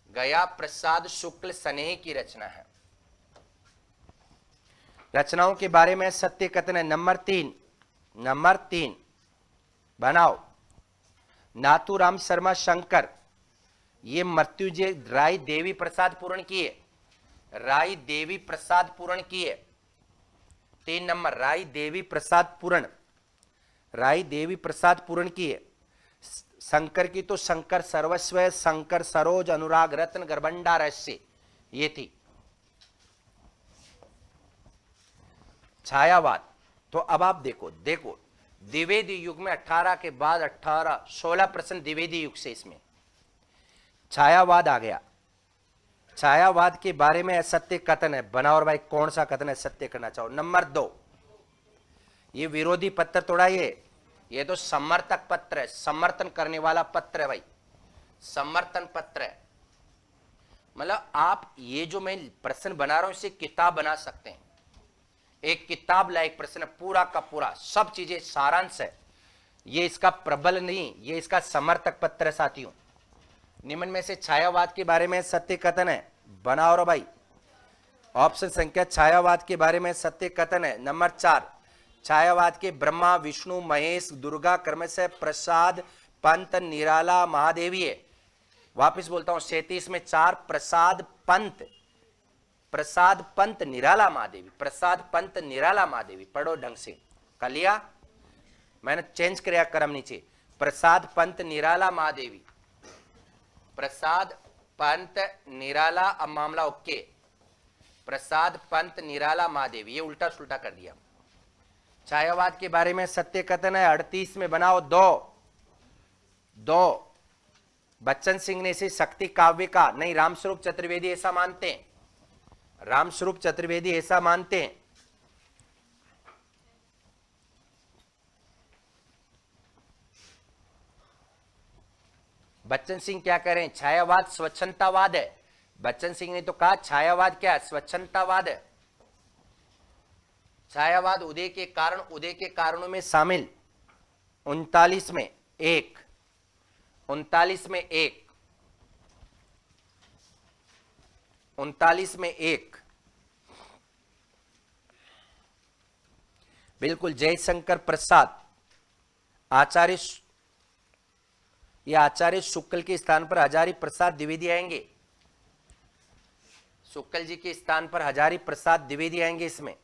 गया प्रसाद शुक्ल सनेही की रचना है। रचनाओं के बारे में सत्य कथन है। नंबर 3 बनाओ। नाथूराम शर्मा शंकर, ये मृत्युंजय राय देवी प्रसाद पूर्ण की है, राय देवी प्रसाद पूर्ण की है। 3 नंबर राय देवी प्रसाद पूर्ण की है। शंकर की तो शंकर सर्वस्व, शंकर सरोज अनुराग रत्न गरबंडा रहस्य, ये थी। छायावाद, तो अब आप देखो द्विवेदी युग में 18 के बाद 16% द्विवेदी युग से इसमें छायावाद आ गया। छायावाद के बारे में असत्य कथन है, बनाओ और भाई कौन सा कथन है सत्य करना चाहो। नंबर 2, ये विरोधी पत्र थोड़ा, ये तो समर्थक पत्र है, समर्थन करने वाला पत्र है भाई, समर्थन पत्र है। मतलब आप ये जो मैं प्रश्न बना रहा हूं इसे किताब बना सकते हैं, एक किताब लायक प्रश्न, पूरा का पूरा सब चीजें सारांश है। ये इसका प्रबल नहीं, ये इसका समर्थक पत्र है साथियों। निम्न में से छायावाद के बारे में सत्य कथन है, बनाओ रो भाई। ऑप्शन संख्या छायावाद के बारे में सत्य कथन है। नंबर 4, छायावाद के ब्रह्मा विष्णु महेश दुर्गा क्रमशः प्रसाद पंत निराला महादेवी है। वापिस बोलता हूं 37 में 4, प्रसाद पंत निराला महादेवी, प्रसाद पंत निराला महादेवी। पढ़ो ढंग से, कलिया मैंने चेंज किया क्रम नीचे। प्रसाद पंत निराला महादेवी, प्रसाद पंत निराला, अब मामला ओके। प्रसाद पंत निराला महादेवी, ये उल्टा सुल्टा कर दिया। छायावाद के बारे में सत्य कथन है 38 में बनाओ। 2 बच्चन सिंह ने इसे शक्ति काव्य का, नहीं रामस्वरूप चतुर्वेदी ऐसा मानते हैं, रामस्वरूप चतुर्वेदी ऐसा मानते हैं। बच्चन सिंह क्या कह रहे हैं? छायावाद स्वच्छंदतावाद है। बच्चन सिंह ने तो कहा छायावाद क्या है? स्वच्छंदतावाद है। छायावाद उदय के कारणों में शामिल 39 में 1, 39 में 1, 39 में 1, बिल्कुल। जयशंकर प्रसाद आचार्य, यह आचार्य शुक्ल के स्थान पर हजारी प्रसाद द्विवेदी आएंगे, शुक्ल जी के स्थान पर हजारी प्रसाद द्विवेदी आएंगे इसमें,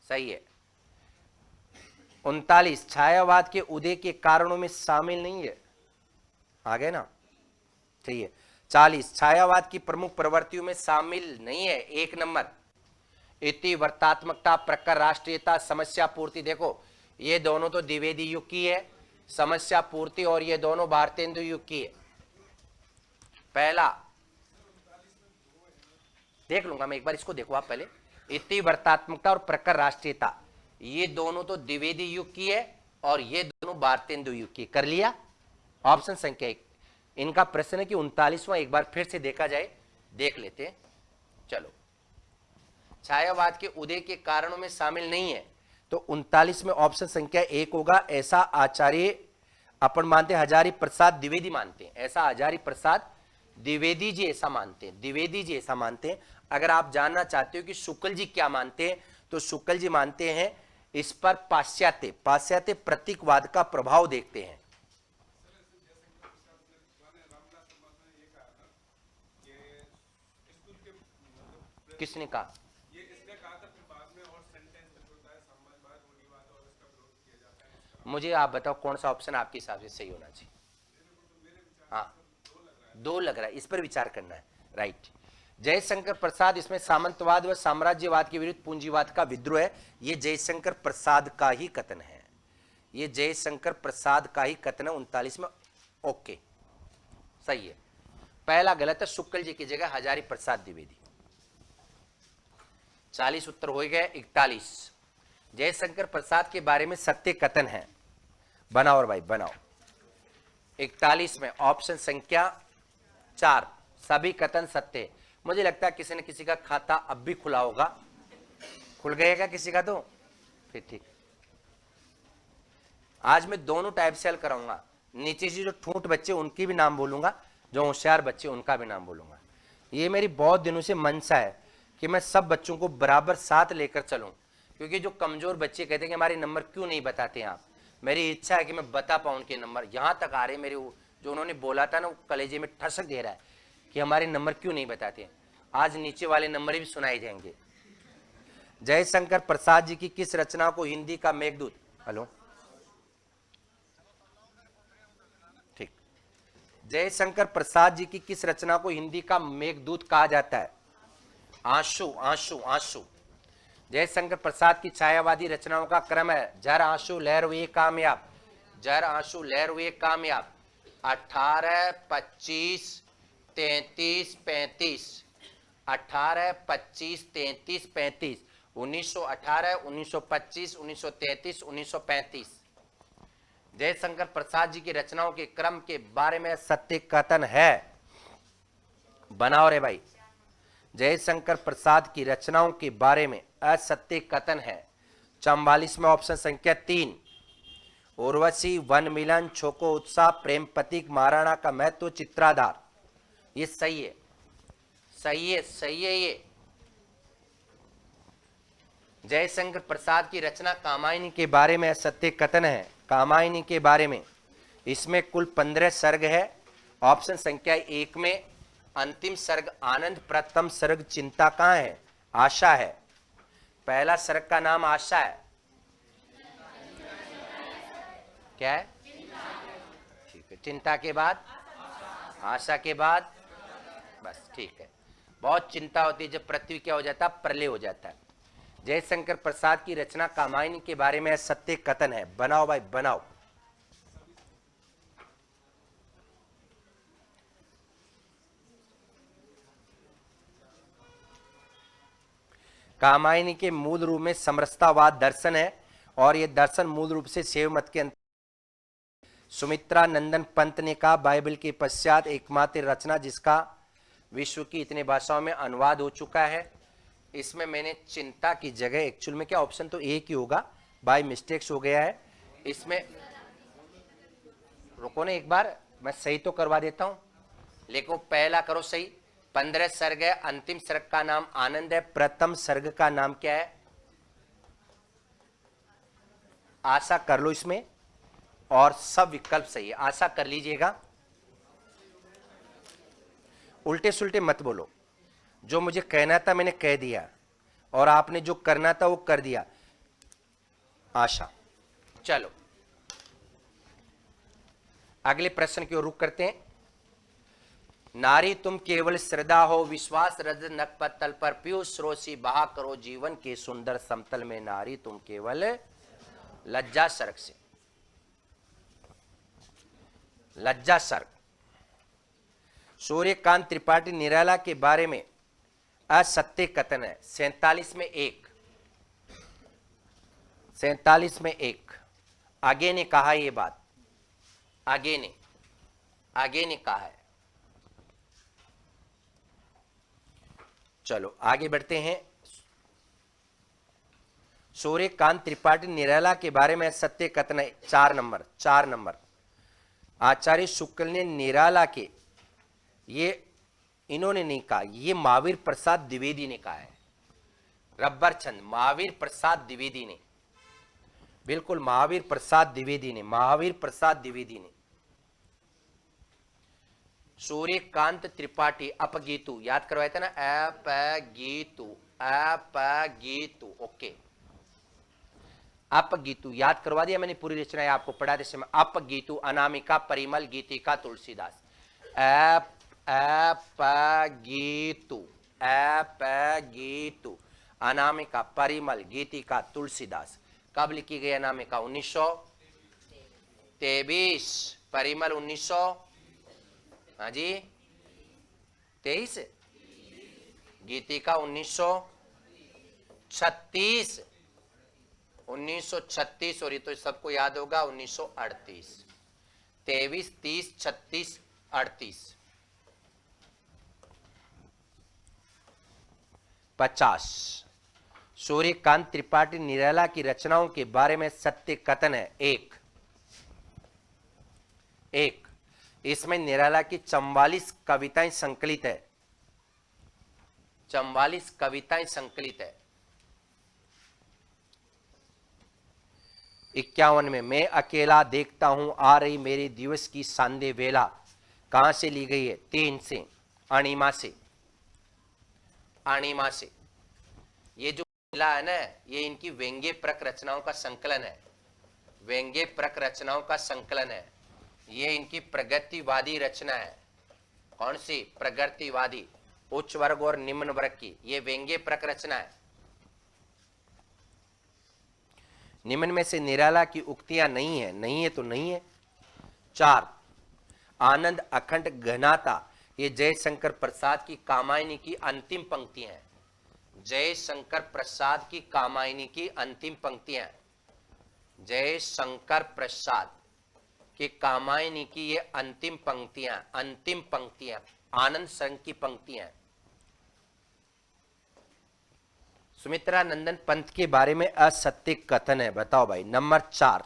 सही है। 39 छायावाद के उदय के कारणों में शामिल नहीं है, आ गए ना, ठीक है। 40 छायावाद की प्रमुख प्रवृत्तियों में शामिल नहीं है। 1 नंबर इति वर्तात्मकता, प्रकर, राष्ट्रीयता, समस्या पूर्ति। देखो ये दोनों तो द्विवेदी युग की है, समस्या पूर्ति, और ये दोनों भारतेंदु युग की है। पहला देख लूंगा मैं, एक बार इसको देखो आप पहले। इति वर्तात्मकता और प्रखर राष्ट्रीयता, ये दोनों तो द्विवेदी युग की है और ये दोनों भारतेंदु युग की। कर लिया ऑप्शन संख्या 1। इनका प्रश्न है कि 39वां एक बार फिर से देखा जाए, देख लेते हैं। चलो, छायावाद के उदय के कारणों में शामिल नहीं है, तो 39 में ऑप्शन संख्या 1 होगा। ऐसा आचार्य अपन मानते हैं, हजारी प्रसाद द्विवेदी मानते हैं, ऐसा हजारी प्रसाद द्विवेदी जी ऐसा मानते हैं, द्विवेदी जी ऐसा मानते हैं। अगर आप जानना चाहते हो कि शुक्ल जी क्या मानते हैं, तो शुक्ल जी मानते हैं इस पर पाश्चात्य प्रतीकवाद का प्रभाव देखते हैं। किसने कहा? मुझे आप बताओ कौन सा ऑप्शन आपके हिसाब से सही होना चाहिए? हाँ, 2 लग रहा है, इस पर विचार करना है। राइट, जयशंकर प्रसाद, इसमें सामंतवाद व साम्राज्यवाद के विरुद्ध पूंजीवाद का विद्रोह है, ये जयशंकर प्रसाद का ही कथन है, ये जयशंकर प्रसाद का ही कथन है 39 में। ओके, सही है। पहला गलत है, शुक्ल जी की जगह हजारी प्रसाद द्विवेदी। 40 उत्तर हो गए। 41, जयशंकर प्रसाद के बारे में सत्य कथन है, बनाओ और भाई बनाओ। 41 में ऑप्शन संख्या 4, सभी कथन सत्य। मुझे लगता है किसी न किसी का खाता अब भी खुला होगा, खुल गएगा किसी का, तो फिर ठीक। आज मैं दोनों टाइप से हल कराऊंगा, नीचे से जो ठूंठ बच्चे उनकी भी नाम बोलूंगा, जो होशियार बच्चे उनका भी नाम बोलूंगा। ये मेरी बहुत दिनों से मनसा है कि मैं सब बच्चों को बराबर साथ लेकर चलूं, क्योंकि जो कमजोर बच्चे कहते हैं कि हमारे नंबर क्यों नहीं बताते आप, मेरी इच्छा है कि मैं बता पाऊं उनके नंबर। यहां तक आ रहे मेरे, जो उन्होंने बोला था ना, वो कलेजे में ठसक दे रहा है कि हमारे नंबर क्यों नहीं बताते। आज नीचे वाले नंबर भी सुनाए जाएंगे। जयशंकर प्रसाद जी की किस रचना को हिंदी का मेघदूत, हेलो ठीक, जयशंकर प्रसाद जी की किस रचना को हिंदी का मेघदूत कहा जाता है? आंसू आंसू आंसू। जयशंकर प्रसाद की छायावादी रचनाओं का क्रम है, जर आंसू लहर हुए कामयाब, जर आंसू लहर हुए कामयाब, 18, 25, 33, 35, 18, 25, 33, 35, 1918, 1925, 1933, 1935। जयशंकर प्रसाद जी की रचनाओं के क्रम के बारे में सत्य कथन है, बनाओ रे भाई। जयशंकर प्रसाद की रचनाओं के बारे में असत्य कथन है। 44 में ऑप्शन संख्या 3, उर्वशी, वन मिलन, छोको उत्साह, प्रेम प्रतीक, महाराणा का महत्व, चित्राधार। ये सही है, सही है, सही है। ये जयशंकर प्रसाद की रचना कामायनी के बारे में असत्य कथन है, कामायनी के बारे में। इसमें कुल 15 सर्ग है। ऑप्शन संख्या 1 में अंतिम सर्ग आनंद, प्रथम सर्ग चिंता कहां है? आशा है। पहला सर्ग का नाम आशा है, क्या है? ठीक है, चिंता के बाद आशा के बाद, बस ठीक है। बहुत चिंता होती है जब पृथ्वी क्या हो जाता है, प्रलय हो जाता है। जयशंकर प्रसाद की रचना कामायनी के बारे में सत्य कथन है, बनाओ भाई बनाओ। कामायनी के मूल रूप में समरसतावाद दर्शन है, और यह दर्शन मूल रूप से शैव मत के अंतर। सुमित्रा नंदन पंत ने कहा, बाइबल के पश्चात एकमात्र रचना जिसका विश्व की इतने भाषाओं में अनुवाद हो चुका है। इसमें मैंने चिंता की जगह, एक्चुअल में क्या ऑप्शन तो एक ही होगा, बाय मिस्टेक्स हो गया है इसमें। रुको ना एक बार, मैं सही तो करवा देता हूं, लेकिन पहला करो सही। 15 सर्ग है, अंतिम सर्ग का नाम आनंद है, प्रथम सर्ग का नाम क्या है? आशा कर लो इसमें, और सब विकल्प सही है, आशा कर लीजिएगा। उल्टे सुल्टे मत बोलो, जो मुझे कहना था मैंने कह दिया, और आपने जो करना था वो कर दिया। आशा। चलो अगले प्रश्न की ओर रुख करते हैं। नारी तुम केवल श्रद्धा हो, विश्वास रज नक पत्तल पर, पीयूष रोसी बहा करो जीवन के सुंदर समतल में। नारी तुम केवल, लज्जा सर्ग से, लज्जा सर्ग। सूर्यकांत त्रिपाठी निराला के बारे में असत्य कथन है। 47 में 1, 47 में 1 आगे ने कहा ये बात, आगे ने कहा है। चलो आगे बढ़ते हैं। सूर्यकांत त्रिपाठी निराला के बारे में सत्य कथन है। 4 नंबर आचार्य शुक्ल ने निराला के, ये इन्होंने नहीं कहा, ये महावीर प्रसाद द्विवेदी ने कहा है। रब्बर चंद महावीर प्रसाद द्विवेदी ने, बिल्कुल महावीर प्रसाद द्विवेदी ने। सूर्यकांत त्रिपाठी अपगीतु याद करवाया था ना, अपगीतु ओके, अपगीतु याद करवा दिया मैंने, पूरी रचना आपको पढ़ाते समय। अपगीतु अनामिका परिमल गीतिका तुलसीदास, अपगीतु अनामिका परिमल गीतिका तुलसीदास। कब लिखी गई अनामिका? 1923। परिमल 1900, हाँ जी 23। गीतिका 1936, 1936, और ये तो सबको याद होगा 1938। 23, 30, 36, 38। 50 सूर्यकांत त्रिपाठी निराला की रचनाओं के बारे में सत्य कथन है। 1 इसमें निराला की 44 कविताएं संकलित है। 44 कविताएं संकलित है। 51 में मैं अकेला देखता हूं आ रही मेरे दिवस की सांदे वेला, कहां से ली गई है? 3 से, अणिमा से। ये जो वेला है ना, ये इनकी व्यंग्य प्रक रचनाओं का संकलन है। व्यंग्य प्रक रचनाओं का संकलन है। ये इनकी प्रगतिवादी रचना है। कौन सी? प्रगतिवादी, उच्च वर्ग और निम्न वर्ग की ये व्यंग्य प्रक रचना है। निम्न में से निराला की उक्तियां नहीं है तो नहीं है। 4 आनंद अखंड घनाता, ये जयशंकर प्रसाद की कामायनी की अंतिम पंक्तियां हैं। जयशंकर प्रसाद की कामायनी की अंतिम पंक्तियां, जयशंकर प्रसाद की कामायनी की ये अंतिम पंक्तियां आनंद संघ की पंक्तियां। सुमित्रा नंदन पंत के बारे में असत्य कथन है। बताओ भाई। नंबर 4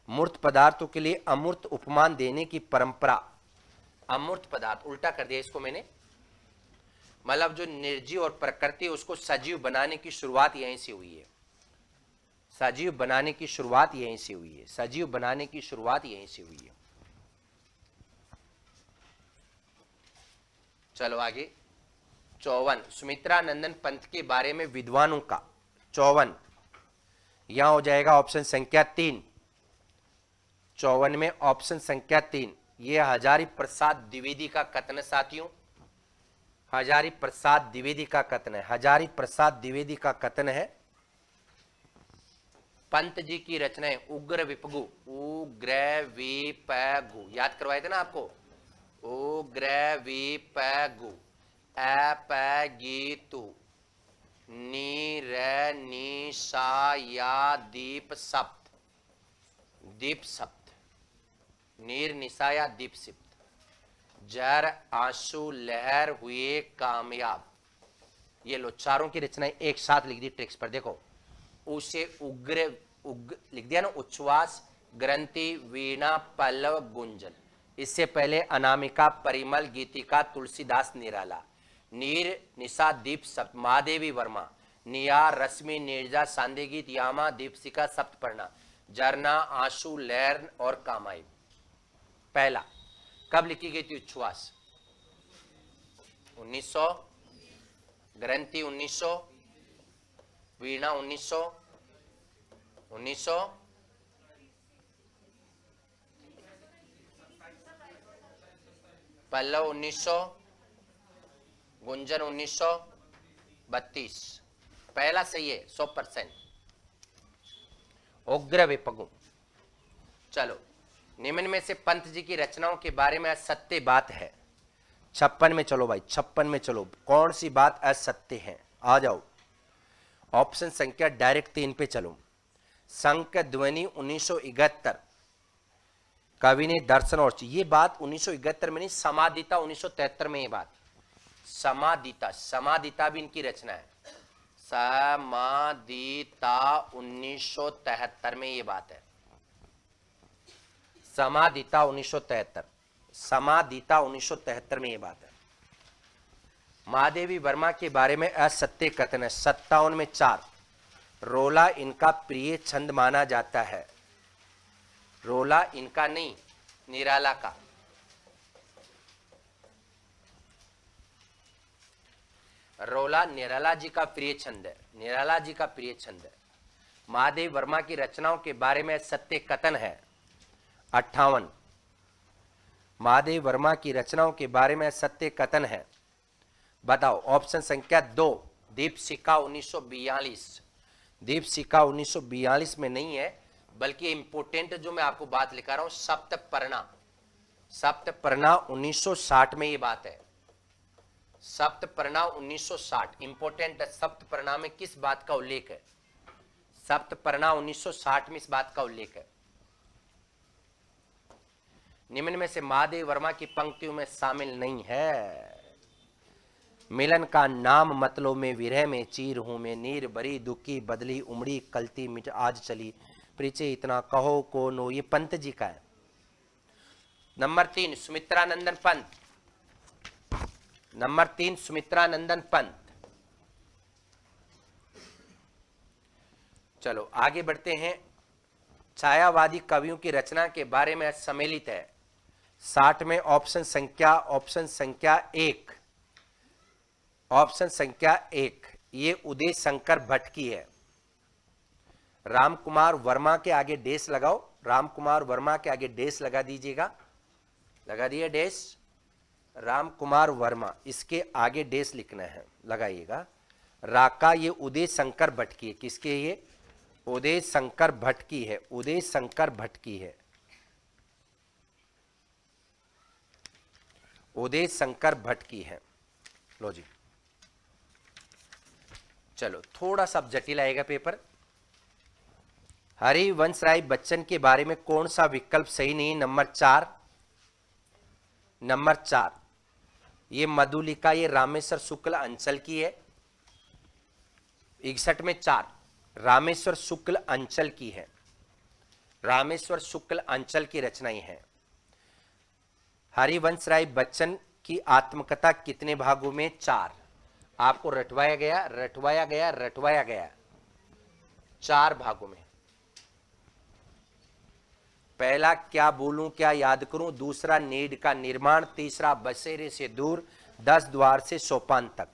मूर्त पदार्थों के लिए अमूर्त उपमान देने की परंपरा। अमूर्त पदार्थ उल्टा कर दिया इसको मैंने, मतलब जो निर्जीव और प्रकृति उसको सजीव बनाने की शुरुआत यहीं से हुई है। सजीव बनाने की शुरुआत यहीं से हुई है। चलो आगे। 54 सुमित्रा नंदन पंत के बारे में विद्वानों का। 54 यहां हो जाएगा ऑप्शन संख्या 3। 54 में ऑप्शन संख्या 3 ये हजारी प्रसाद द्विवेदी का कथन है साथियों। हजारी प्रसाद द्विवेदी का कथन है। पंत जी की रचनाएं उग्र विपगु, याद करवाए थे ना आपको। उग्र विपगु, अपगीतु, निरनिशाया दीप सप्त, नीर निशाया दीप सिप्त, जर आंसू लहर हुए कामयाब। ये लो चारों की रचनाएं एक साथ लिख दी टेक्स्ट पर। देखो उसे उग्र लिख दिया ना, उच्छ्वास, ग्रंथि, वीणा, पल्लव, गुंजन। इससे पहले अनामिका, परिमल, गीतिका, तुलसीदास, निराला, नीर, निशा, दीप सप्त, महादेवी वर्मा, निया, रश्मि, निर्जा, सांदे गीत, यामा, दीपशिका, सप्तपर्णा, झरना, आंसू, लहर और कामाई। पहला कब लिखी गई थी? उच्छ्वास 1900, ग्रंथि 1900, वीणा 1900, पल्लव 1900, गुंजन 1932। पहला सही है 100%। उग्र विपगु। चलो, निम्न में से पंत जी की रचनाओं के बारे में असत्य बात है। 56 में चलो भाई, 56 में चलो, कौन सी बात असत्य है, आ जाओ। ऑप्शन संख्या डायरेक्ट 3 पे चलो। शंख ध्वनि 1971, कवि ने दर्शन और ये बात 1971 में नहीं, समादिता 1973 में ये बात, समादिता, समादिता भी इनकी रचना है, समादिता 1973 में ये बात है, समादिता 1973, समादिता 1973 में ये बात है। महादेवी वर्मा के बारे में असत्य कथन है, 57 में 4, रोला इनका प्रिय छंद माना जाता है, रोला इनका नहीं, निराला का, रोला निराला जी का प्रिय छंद है, निराला जी का प्रिय छंद है। महादेव वर्मा की रचनाओं के बारे में सत्य कथन है 58, महादेव वर्मा की रचनाओं के बारे में सत्य कथन है, बताओ। ऑप्शन संख्या 2, दीपशिखा 1942, दीपशिखा 1942 में नहीं है, बल्कि इंपोर्टेंट जो मैं आपको बात लिखा रहा हूं, सप्तपर्णा, सप्तपर्णा 1960 में ये बात है, सप्तपर्णा 1960 इंपोर्टेंट है। सप्तपर्णा में किस बात का उल्लेख है, सप्तपर्णा 1960 में इस बात का उल्लेख है। निम्न में से महादेव वर्मा की पंक्तियों में शामिल नहीं है। मिलन का नाम मतलब में विरह में चीर हूं मैं, नीर बरी दुखी बदली उमड़ी कलती मिट आज चली, परिचय इतना कहो को नो, ये पंत जी का है। Number 3 Sumitranandan Pant, number 3 Sumitranandan Pant. चलो आगे बढ़ते हैं। छायावादी कवियों की रचना के बारे में सम्मिलित है 60 में। ऑप्शन संख्या 1, ऑप्शन संख्या 1, ये उदय शंकर भट्ट की है। राम कुमार वर्मा के आगे डेस लगाओ, राम कुमार वर्मा के आगे डेस लगा दीजिएगा, लगा दिए डेस, राम कुमार वर्मा, इसके आगे डेस लिखना है, लगाइएगा। राका ये उदय शंकर भट्ट की है, किसके, ये उदय शंकर भट्ट की है, उदय शंकर भट्ट की है, उदय शंकर भट्ट की है। लो जी, चलो थोड़ा सा जटिल आएगा पेपर। हरिवंश राय बच्चन के बारे में कौन सा विकल्प सही नहीं, नंबर 4, नंबर 4, ये मधुलिका ये रामेश्वर शुक्ल अंचल की है, 61 में 4, रामेश्वर शुक्ल अंचल की है, रामेश्वर शुक्ल अंचल की रचनाएं हैं। हरिवंश राय बच्चन की आत्मकथा कितने भागों में, 4, आपको रटवाया गया, रटवाया गया, रटवाया गया, 4 भागों में। पहला क्या बोलूं क्या याद करूं, दूसरा नीड का निर्माण, तीसरा बसेरे से दूर, 10 द्वार से सोपान तक।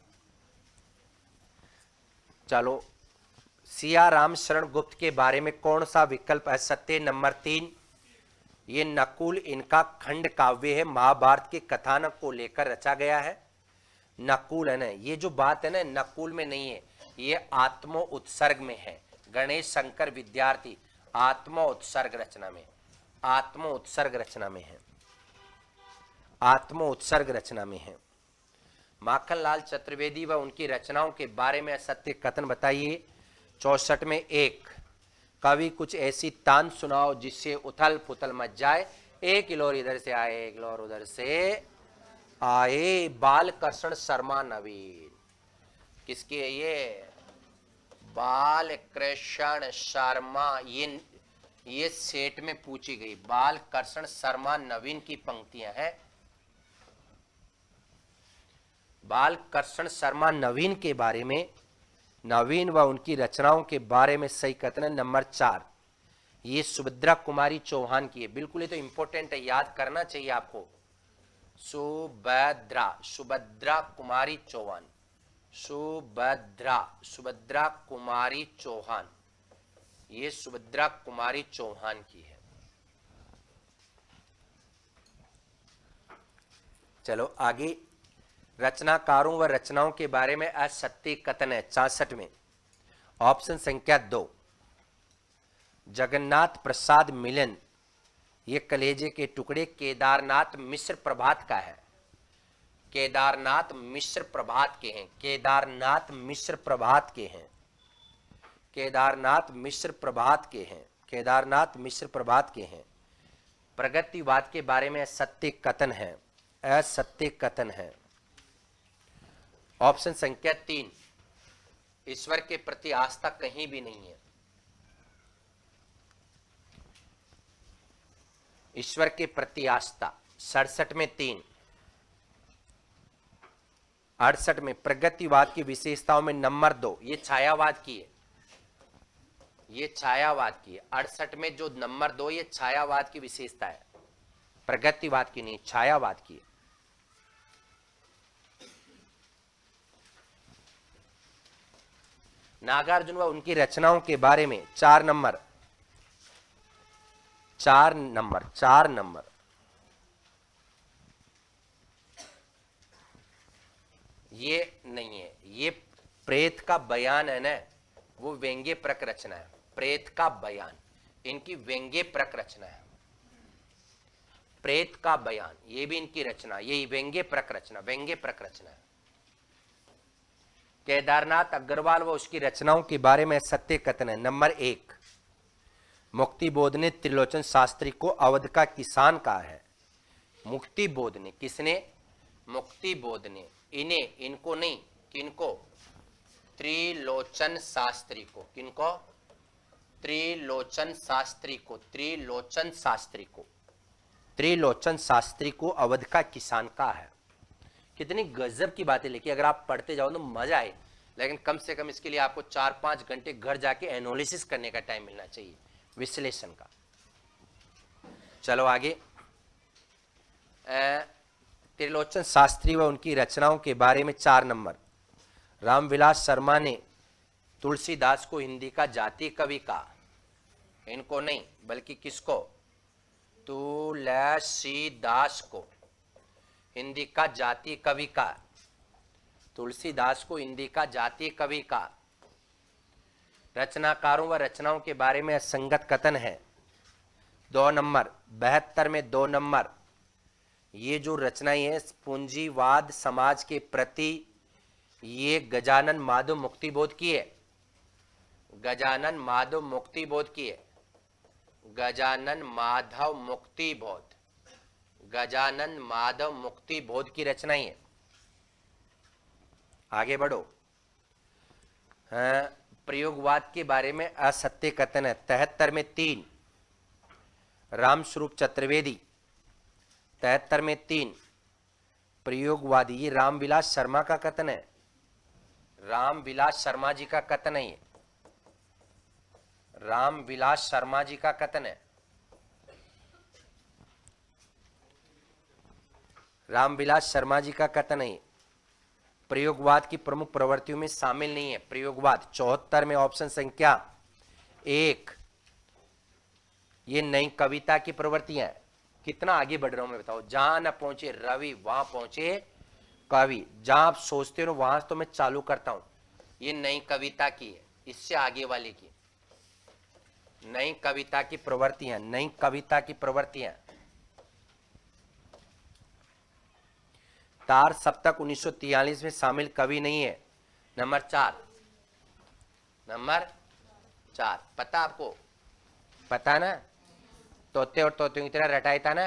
चलो, सिया राम शरण गुप्त के बारे में कौन सा विकल्प है सत्य, नंबर 3, ये नकुल इनका खंड काव्य है, महाभारत के कथानक को लेकर रचा गया है। नकुल है ना, ये जो बात है ना, नकुल में नहीं है, ये आत्मो उत्सर्ग में है। गणेश शंकर विद्यार्थी आत्मो उत्सर्ग रचना में, आत्मो उत्सर्ग रचना में है, आत्मो उत्सर्ग रचना में है। माखनलाल चतुर्वेदी व उनकी रचनाओं के बारे में सत्य कथन बताइए। 64 में 1, कवि कुछ ऐसी तान सुनाओ जिससे उथल पुथल मच जाए, एक लोर इधर से आए, एक लोर उधर से आए, बालकृष्ण शर्मा नवीन, किसकी है ये, बालकृष्ण शर्मा, ये सेट में पूछी गई, बालकृष्ण शर्मा नवीन की पंक्तियां हैं। बालकृष्ण शर्मा नवीन के बारे में, नवीन व उनकी रचनाओं के बारे में सही कथन है नंबर 4, ये सुभद्रा कुमारी चौहान की है। बिल्कुल ये तो इंपॉर्टेंट है, याद करना चाहिए आपको। सुभद्रा, सुभद्रा कुमारी चौहान, सुभद्रा कुमारी चौहान, ये सुभद्रा कुमारी चौहान की है। चलो आगे, रचनाकारों व रचनाओं के बारे में असत्य कथन है 66 में। ऑप्शन संख्या 2, जगन्नाथ प्रसाद मिलन, ये कलेजे के टुकड़े केदारनाथ मिश्र प्रभात का है। केदारनाथ मिश्र प्रभात के हैं, केदारनाथ मिश्र प्रभात के हैं, केदारनाथ मिश्र प्रभात के हैं, केदारनाथ मिश्र प्रभात के हैं। प्रगतिवाद के बारे में असत्य कथन है, असत्य कथन है। ऑप्शन संख्या 3, ईश्वर के प्रति आस्था कहीं भी नहीं है। ईश्वर के प्रति आस्था 67 में 3, 68 में प्रगतिवाद की विशेषताओं में नंबर 2, ये छायावाद की है, ये छायावाद की है। 68 में जो नंबर 2, ये छायावाद की विशेषता है, प्रगतिवाद की नहीं, छायावाद की है। नागार्जुन व उनकी रचनाओं के बारे में 4 नंबर, 4 नंबर, 4 नंबर। ये नहीं है, ये प्रेत का बयान है ना, वो व्यंग्य प्रक रचना है। प्रेत का बयान इनकी व्यंग्य प्रक रचना है। प्रेत का बयान ये भी इनकी रचना, यही व्यंग्य प्रक रचना, व्यंग्य प्रक रचना है। केदारनाथ अग्रवाल व उसकी रचनाओं के बारे में सत्य कथन है। नंबर 1, मुक्तिबोध ने त्रिलोचन शास्त्री को अवध का किसान कहा है। मुक्तिबोध ने, किसने? मुक्तिबोध ने, इन्हें, इनको नहीं, किनको? त्रिलोचन शास्त्री को। किनको? त्रिलोचन शास्त्री को, त्रिलोचन शास्त्री को, त्रिलोचन शास्त्री को अवध का किसान कहा है। कितनी गजब की बातें लिखी, अगर आप पढ़ते जाओ तो मजा आए, लेकिन कम से कम इसके लिए आपको 4-5 घंटे घर जाके एनालिसिस करने का टाइम मिलना चाहिए, विश्लेषण का। चलो आगे। त्रिलोचन शास्त्री व उनकी रचनाओं के बारे में 4 नंबर। रामविलास शर्मा ने तुलसीदास को हिंदी का जातीय कवि कहा। इनको नहीं, बल्कि किसको? तुलसीदास को हिंदी का जातीय कवि का, तुलसीदास को हिंदी का जातीय कवि का। रचनाकारों व रचनाओं के बारे में असंगत कथन है। 2 नंबर, 72 में 2 नंबर। ये जो रचनाएं हैं पूंजीवाद समाज के प्रति, ये गजानन माधव मुक्तिबोध की है, गजानन माधव मुक्तिबोध की है, गजानन माधव मुक्तिबोध, गजानन माधव मुक्तिबोध की रचनाएं है। आगे बढ़ो। प्रयोगवाद के बारे में असत्य कथन है। 73 में 3, रामस्वरूप चतुर्वेदी। 73 में 3, प्रयोगवादी, ये रामविलास शर्मा का कथन है, रामविलास शर्मा जी का कथन है, ये रामविलास शर्मा जी का कथन है, रामविलास शर्मा जी का कथन है। प्रयोगवाद की प्रमुख प्रवृत्तियों में शामिल नहीं है प्रयोगवाद। 74 में ऑप्शन संख्या 1, ये नई कविता की प्रवृत्तियां हैं। कितना आगे बढ़ रहा हूं मैं बताओ। जहां न पहुंचे रवि वहां पहुंचे कवि, जहां आप सोचते हो वहां तो मैं चालू करता हूं। ये नई कविता की है, इससे आगे वाले की नई कविता की प्रवृत्तियां, नई कविता की प्रवृत्तियां। तार सप्तक 1943 में शामिल कवि नहीं है। नंबर 4, नंबर 4 पता आपको? पता ना? तोते और तोते की तरह रटाई था ना।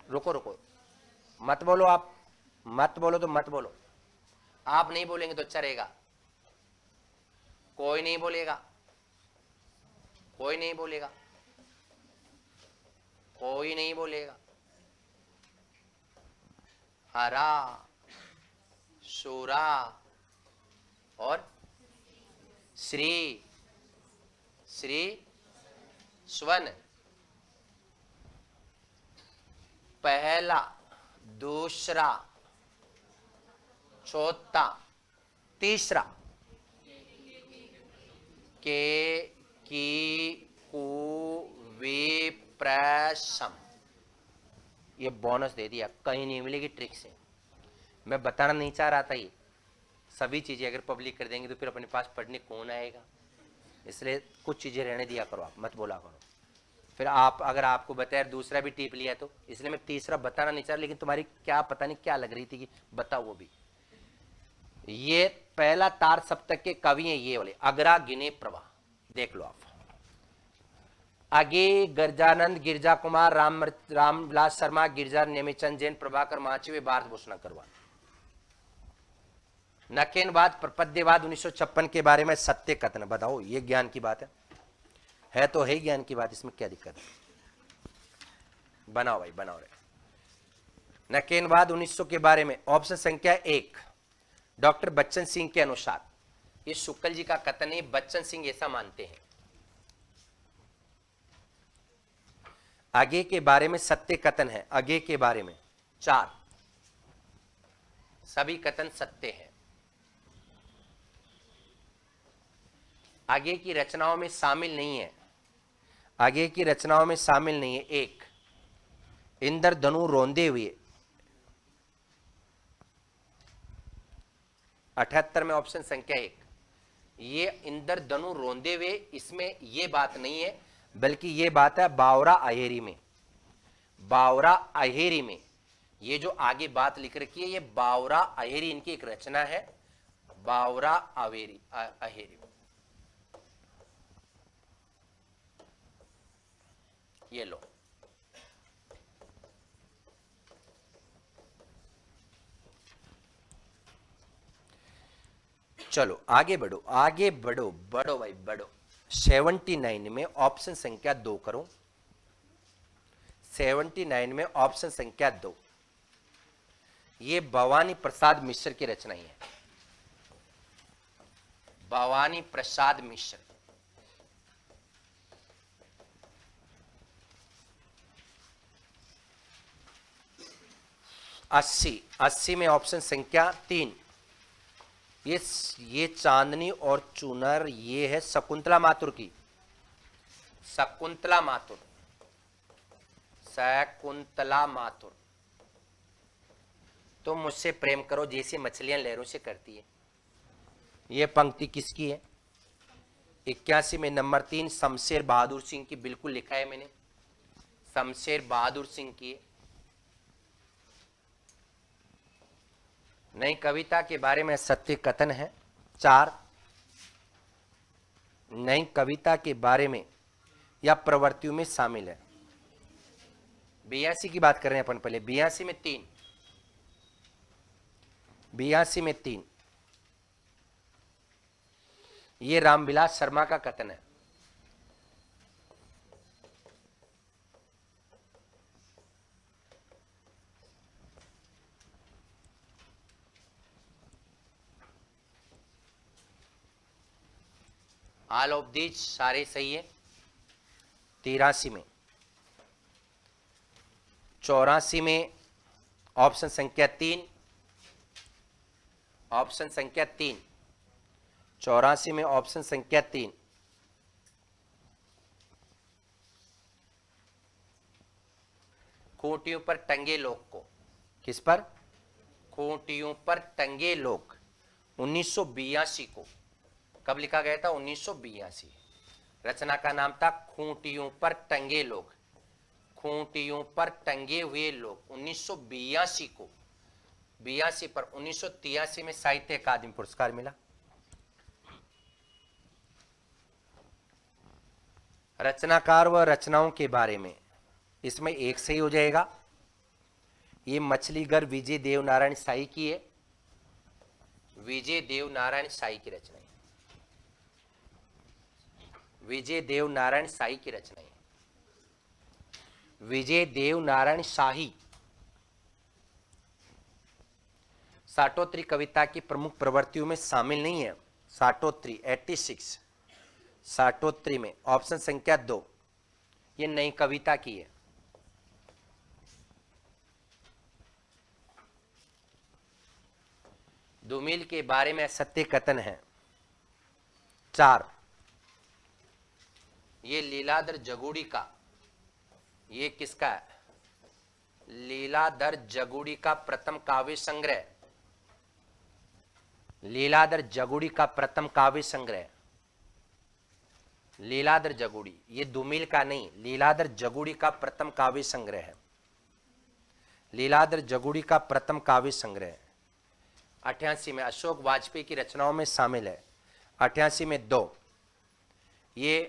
रुको रुको, मत बोलो आप, मत बोलो तो मत बोलो। आप नहीं बोलेंगे तो अच्छा रहेगा। कोई नहीं बोलेगा, कोई नहीं बोलेगा, कोई नहीं बोलेगा। हरा, सूरा और श्री, श्री स्वन। पहला, दूसरा, चौथा, तीसरा। के, की, कु, वे, प्रसम। ये बोनस दे दिया, कहीं नहीं मिलेगी ट्रिक से। मैं बताना नहीं चाह रहा था, ये सभी चीजें अगर पब्लिक कर देंगे तो फिर अपने पास पढ़ने कौन आएगा। इसलिए कुछ चीजें रहने दिया करो, आप मत बोला करो। फिर आप अगर आपको बताया दूसरा भी टिप लिया तो, इसलिए मैं तीसरा बताना नहीं चाह रहा, लेकिन तुम्हारी क्या पता नहीं क्या लग रही थी कि बताओ वो भी। ये पहला तार सप्तक के कवि हैं ये वाले, अगरा गिने प्रभा, देख लो आप। आगे गर्जानंद, गिरजा कुमार, रामविलास शर्मा, गिरजा नेमिचंद जैन, प्रभाकर महाचिवे, भारत भूषण करवा। नकेनवाद, प्रपद्यवाद 1956 के बारे में सत्य कथन, बताओ ये ज्ञान की बात है तो है ज्ञान की बात, इसमें क्या दिक्कत है? बनाओ भाई बनाओ रे। नकेनवाद 1900 के बारे में ऑप्शन संख्या 1 डॉक्टर बच्चन सिंह के अनुसार, ये शुक्ल जी का कथन है, बच्चन सिंह ऐसा मानते हैं। आगे के बारे में सत्य कथन है, आगे के बारे में 4 सभी कथन सत्य है। आगे की रचनाओं में शामिल नहीं है, आगे की रचनाओं में शामिल नहीं है। 1 इंद्रधनु रोंदे हुए, 78 में ऑप्शन संख्या 1, ये इंद्रधनु रोंदे हुए, इसमें ये बात नहीं है, बल्कि ये बात है बावरा अहेरी में। बावरा अहेरी में ये जो आगे बात लिख रखी है, ये बावरा अहेरी इनकी एक रचना है, बावरा अहेरी। ये लो, चलो आगे बढ़ो, आगे बढ़ो, बढ़ो भाई बढ़ो। 79 में ऑप्शन संख्या 2 करो, 79 में ऑप्शन संख्या 2, ये भवानी प्रसाद मिश्र की रचना ही है, भवानी प्रसाद मिश्र। 80 में ऑप्शन संख्या 3, ये चांदनी और चुनर, ये है शकुंतला माथुर की, शकुंतला माथुर, शकुंतला माथुर। तुम मुझसे प्रेम करो जैसे मछलियां लहरों से करती है, ये पंक्ति किसकी है? 81 में नंबर 3 शमशेर बहादुर सिंह की, बिल्कुल लिखा है मैंने, शमशेर बहादुर सिंह की। नई कविता के बारे में सत्य कथन है 4, नई कविता के बारे में या प्रवृत्तियों में शामिल है। 82 की बात कर रहे हैं अपन पहले, 82 में 3, 82 में 3, ये रामविलास शर्मा का कथन है। ऑल ऑफ दीज सारे सही है। 83 में, 84 में ऑप्शन संख्या 3, ऑप्शन संख्या 3, 84 में ऑप्शन संख्या 3, खूंटियों पर टंगे लोग को, किस पर? खूंटियों पर टंगे लोग, 1982 को। कब लिखा गया था? 1982। रचना का नाम था खूंटियों पर टंगे लोग, खूंटियों पर टंगे हुए लोग, 1982 को, 82 पर। 1983 में साहित्य अकादमी पुरस्कार मिला। रचनाकार व रचनाओं के बारे में, इसमें एक सही हो जाएगा, ये मछलीघर विजय देव नारायण साई की है, विजय देव नारायण साई की रचना है, विजय देव नारायण साई की रचना है, विजय देव नारायण शाही। साटोत्री कविता की प्रमुख प्रवृत्तियों में शामिल नहीं है। साटोत्री 86, साटोत्री में ऑप्शन संख्या 2, ये नई कविता की है। धूमिल के बारे में सत्य कथन है 4, ये लीलाधर जगुड़ी का, ये किसका है? लीलाधर जगुड़ी का प्रथम काव्य संग्रह, लीलाधर जगुड़ी का प्रथम काव्य संग्रह। लीलाधर जगुड़ी, ये दुमिल का नहीं, लीलाधर जगुड़ी का प्रथम काव्य संग्रह है। लीलाधर जगुड़ी का प्रथम काव्य संग्रह 88 में अशोक वाजपेयी की रचनाओं में शामिल है। 88 में 2। ये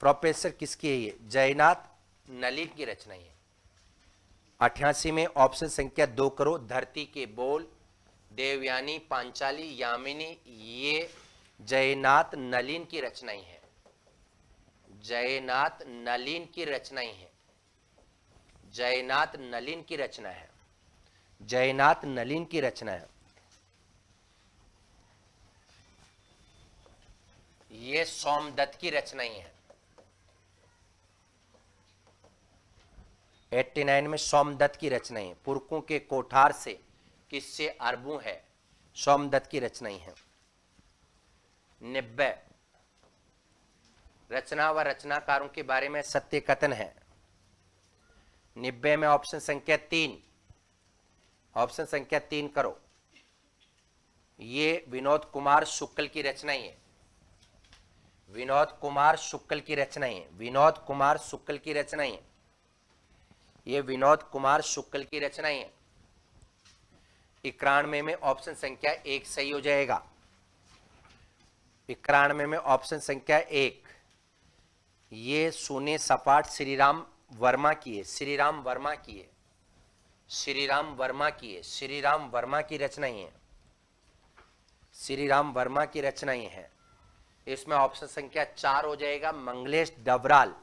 प्रोफेसर किसकी है? ये जयनाथ नलिन की रचना है। 88 में ऑप्शन संख्या 2 करो। धरती के बोल, देवयानी, पांचाली, यामिनी, ये जयनाथ नलिन की रचनाएं हैं। जयनाथ नलिन की रचनाएं हैं। जयनाथ नलिन की रचना है। जयनाथ नलिन की रचना है। ये सोमदत्त की रचनाएं हैं। 89 में सोमदत्त की रचनाएं, पुरखों के कोठार से किससे अरबों है, सोमदत्त की रचनाएं हैं। 90 रचना व रचनाकारों के बारे में सत्य कथन है। 90 में ऑप्शन संख्या 3, ऑप्शन संख्या 3 करो। ये विनोद कुमार शुक्ल की रचनाएं है। विनोद कुमार शुक्ल की रचनाएं, विनोद कुमार शुक्ल की रचनाएं, ये विनोद कुमार शुक्ल की रचनाएं हैं। 91 में ऑप्शन संख्या 1 सही हो जाएगा। 91 में ऑप्शन संख्या 1, ये सोने सपाट श्रीराम वर्मा की है। श्रीराम वर्मा की है। श्रीराम वर्मा की है। श्रीराम वर्मा की रचनाएं हैं। श्रीराम वर्मा की रचनाएं हैं। इसमें ऑप्शन संख्या 4 हो जाएगा, मंगलेश डबराल,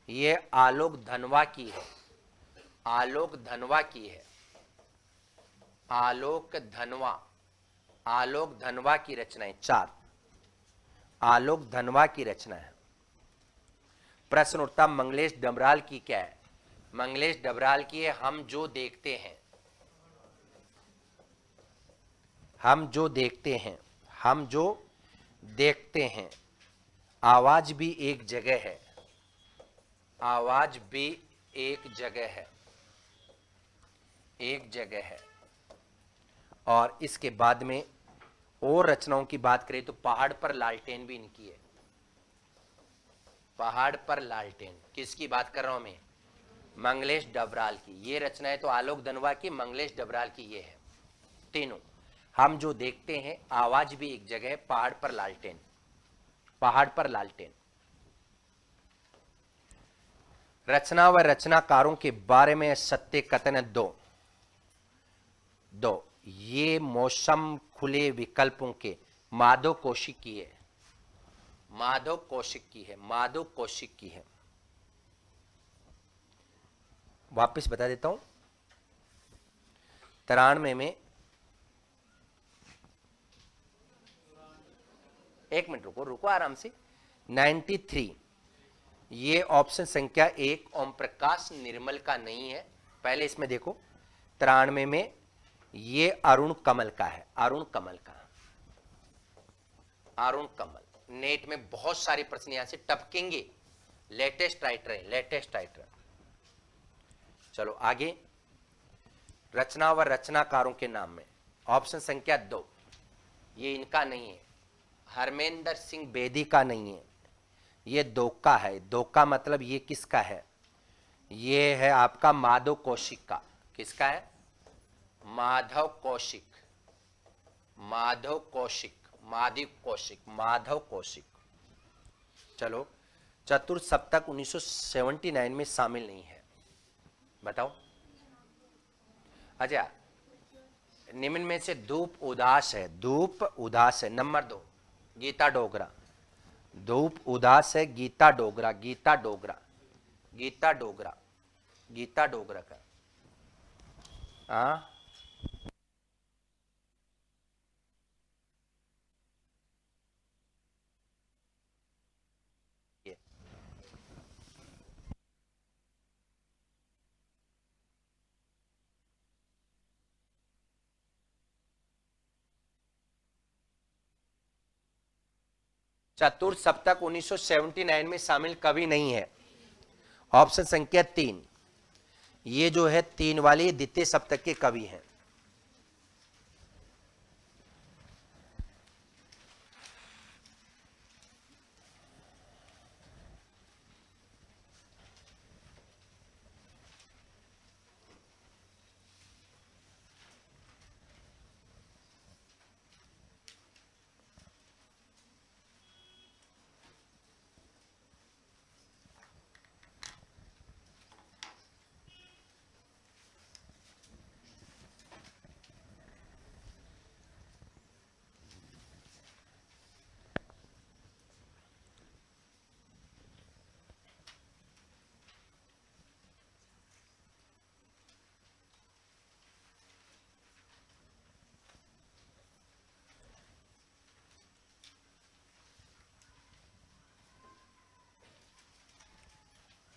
ये आलोक धनवा की है। आलोक धनवा की है। आलोक धनवा, आलोक धनवा की रचनाएं 4, आलोक धनवा की रचना है। प्रश्न उठता मंगलेश डबराल की क्या है? मंगलेश डबराल की है हम जो देखते हैं। हम जो देखते हैं, हम जो देखते हैं, आवाज भी एक जगह है। आवाज भी एक जगह है। एक जगह है। और इसके बाद में और रचनाओं की बात करें तो पहाड़ पर लालटेन भी इनकी है। पहाड़ पर लालटेन किसकी बात कर रहा हूं मैं? मंगलेश डबराल की। ये रचना है तो आलोक धनवा की, मंगलेश डबराल की ये है। तीनों, हम जो देखते हैं, आवाज भी एक जगह है, पहाड़ पर लालटेन। पहाड़ पर लालटेन। रचना व रचनाकारों के बारे में सत्य कथन 2। ये मौसम खुले विकल्पों के माधव कौशिक की है। माधव कौशिक की है। माधव कौशिक की है। वापस बता देता हूं। 93 में, एक मिनट रुको रुको आराम से। 93, ये ऑप्शन संख्या 1 ओम प्रकाश निर्मल का नहीं है। पहले इसमें देखो। 93 में ये अरुण कमल का है। अरुण कमल का। अरुण कमल। नेट में बहुत सारे प्रश्न यहां से टपकेंगे। लेटेस्ट राइटर है, लेटेस्ट राइटर। चलो आगे। रचना व रचनाकारों के नाम में ऑप्शन संख्या 2, ये इनका नहीं है। हरमेंद्र सिंह बेदी का नहीं है। ये दोका है। दोका मतलब ये किसका है? ये है आपका माधव कौशिक का। किसका है? माधव कौशिक। माधव कौशिक। माधव कौशिक। माधव कौशिक। चलो, चतुर्थ सप्तक 1979 में शामिल नहीं है। बताओ। अच्छा, निम्न में से धूप उदास है। धूप उदास है। नंबर 2 गीता डोगरा। धूप उदास है गीता डोगरा। गीता डोगरा। गीता डोगरा। गीता डोगरा का। हाँ, चतुर्थ सप्तक 1979 में शामिल कवि नहीं है। ऑप्शन संख्या 3, ये जो है 3 वाली द्वितीय सप्तक के कवि हैं।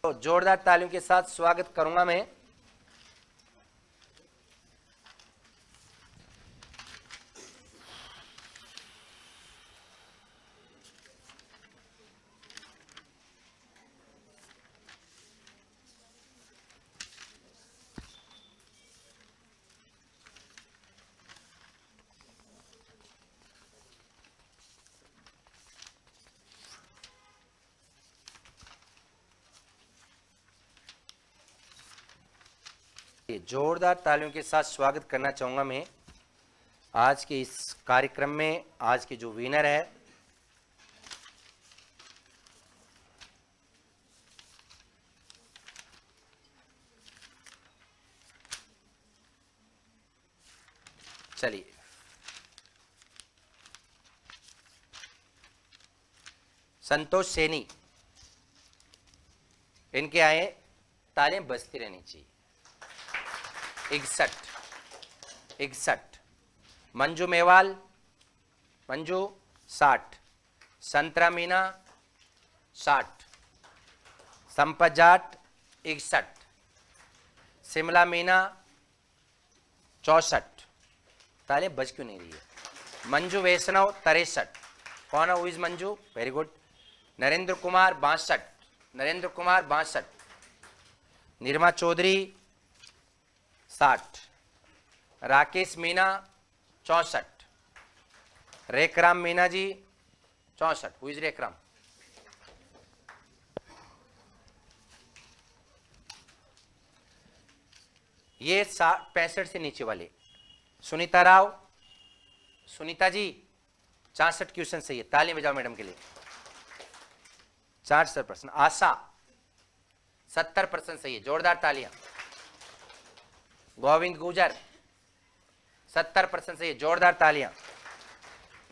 तो जोरदार तालियों के साथ स्वागत करूंगा मैं जोरदार तालियों के साथ स्वागत करना चाहूंगा मैं आज के इस कार्यक्रम में। आज के जो विनर है चलिए संतोष सैनी, इनके आए तालियां बजती रहनी चाहिए। 61 मंजू मेवाल, मंजू 60, संतरा मीना 60, संपत 61, शिमला मीना 64, तालियां बज क्यों नहीं रही है। मंजू वैष्णव 63, कौन है is Manju, very good. Narendra Kumar 62, Nirma Chaudhary 60, Rakesh Meena 64, Rekhram Meena ji 64, who is Rekhram, ये 65 से नीचे वाले। सुनीता राव, सुनीता जी 64 क्वेश्चन सही है, तालियां बजाओ मैडम के लिए। 64%। आशा 70% सही है, जोरदार तालियां। गोविंद गुजर 70% सही है, जोरदार तालियां।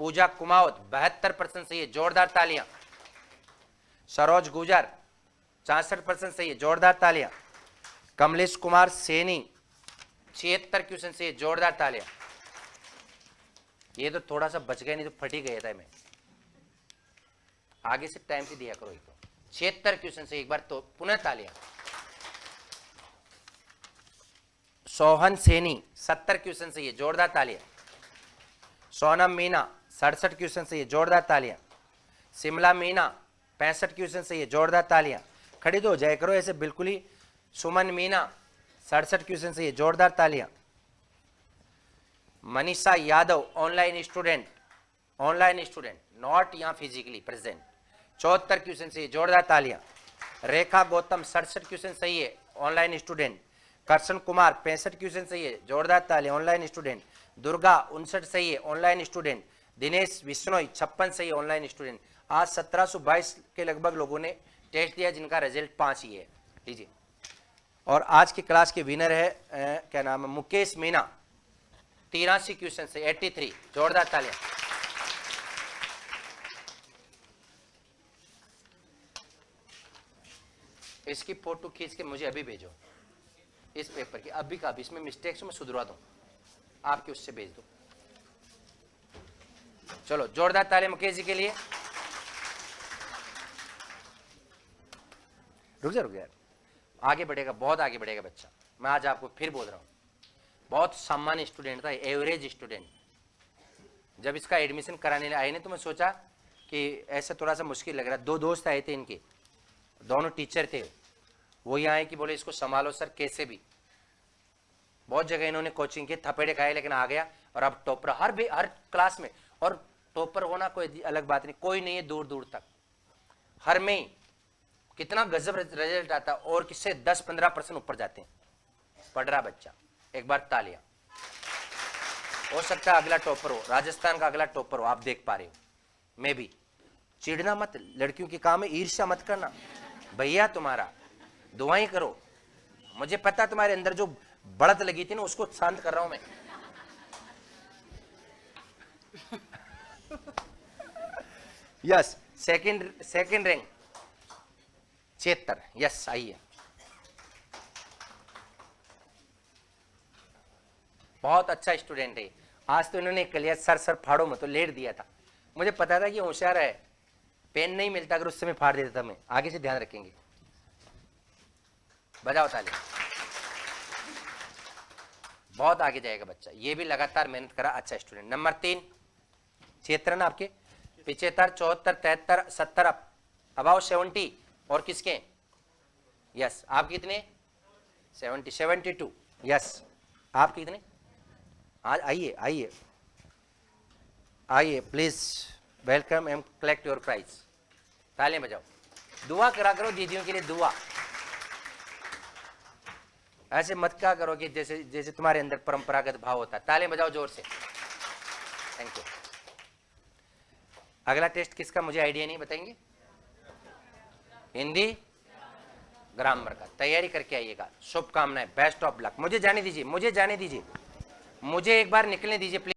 पूजा कुमावत 72% सही है, जोरदार तालियां। सरोज गुजर 64% सही है, जोरदार तालियां। कमलेश कुमार सैनी 76 क्वेश्चन सही है, जोरदार तालियां। ये तो थोड़ा सा बच गया, नहीं तो फट ही गया था मैं। आगे से टाइम से दिया करो एक तो। 76 क्वेश्चन से एक बार तो पुनः तालियां। सोहन सैनी 70 क्वेश्चन से ये, जोरदार तालियां। सोनम मीना 67 क्वेश्चन से ये, जोरदार तालियां। शिमला मीना 65 क्वेश्चन से ये, जोरदार तालियां। खड़ी तो हो जाए करो ऐसे बिल्कुल ही। सुमन मीना 67 क्वेश्चन से ये, जोरदार तालियां। Manisha Yadav online student not यहां फिजिकली प्रेजेंट, 74 क्वेश्चन से जोरदार तालियां। रेखा गौतम 67 क्वेश्चन सही है, online student. Karshan Kumar 65 question सही है, जोरदार तालियां, ऑनलाइन स्टूडेंट। दुर्गा 59 सही है, ऑनलाइन स्टूडेंट। दिनेश विश्नोई 56 सही है, ऑनलाइन स्टूडेंट। आज 1722 के लगभग लोगों ने टेस्ट दिया, जिनका रिजल्ट 5 ही है। लीजिए, और आज की क्लास के विनर है क्या नाम है, मुकेश मीना 83 क्वेश्चन से 83, जोरदार तालियां। इसकी फोटो खींच के मुझे अभी भेजो, इस पेपर की अभी का अभी। इसमें मिस्टेक्स मैं सुधरवा दूं, आपके उससे भेज दो। चलो जोरदार तालियां मुकेश जी के लिए। रुक जा यार, आगे बढ़ेगा, बहुत आगे बढ़ेगा बच्चा। मैं आज आपको फिर बोल रहा हूं, बहुत सामान्य स्टूडेंट था, एवरेज स्टूडेंट। जब इसका एडमिशन कराने आए ने तो मैं सोचा कि ऐसा थोड़ा सा मुश्किल लग रहा। 2 दोस्त आए थे इनके, दोनों टीचर थे। वो यहाँ आए कि बोले इसको संभालो सर कैसे भी। बहुत जगह इन्होंने कोचिंग के थपेड़े खाए, लेकिन आ गया। और अब टॉपर हर क्लास में। और टॉपर होना कोई अलग बात नहीं, कोई नहीं है दूर दूर तक। हर में कितना गजब रिजल्ट आता, और किससे 10-15% ऊपर जाते हैं। पढ़ रहा बच्चा, एक बार तालियां। हो सकता है अगला टॉपर हो, राजस्थान का अगला टॉपर हो, आप देख पा रहे हो। मैं भी। चिढ़ना मत, लड़कियों के काम है, ईर्ष्या मत करना। भैया तुम्हारा दुआएं करो, मुझे पता तुम्हारे अंदर जो बढ़त लगी थी ना, उसको शांत कर रहा हूं मैं। यस, सेकंड रैंक 76, यस आइए। बहुत अच्छा स्टूडेंट है। आज तो इन्होंने कह लिया सर फाड़ो मत, तो लेट दिया था। मुझे पता था कि होशियार है, पेन नहीं मिलता, अगर उससे मैं फाड़ देता था मैं। आगे से ध्यान रखेंगे। बजाओ ताली। बहुत आगे जाएगा बच्चा, ये भी लगातार मेहनत करा, अच्छा स्टूडेंट। नंबर 3 76 ना आपके, 75, 74, 73, 70, अबाउट 70 और किसके? यस, आप कितने? 70, 72। यस, आप कितने? आज आइए आइए आइए please, welcome and collect your prize. तालियां बजाओ, दुआ करा करो दीदियों के लिए, दुआ। ऐसे मत क्या करो कि जैसे जैसे तुम्हारे अंदर परंपरागत भाव होता है। तालियां बजाओ जोर से, थैंक यू। अगला टेस्ट किसका मुझे आइडिया नहीं, बताएंगे? हिंदी ग्रामर का, तैयारी करके आइएगा। शुभकामनाएं, बेस्ट ऑफ लक। मुझे जाने दीजिए, मुझे जाने दीजिए, मुझे एक बार निकलने दीजिए प्लीज।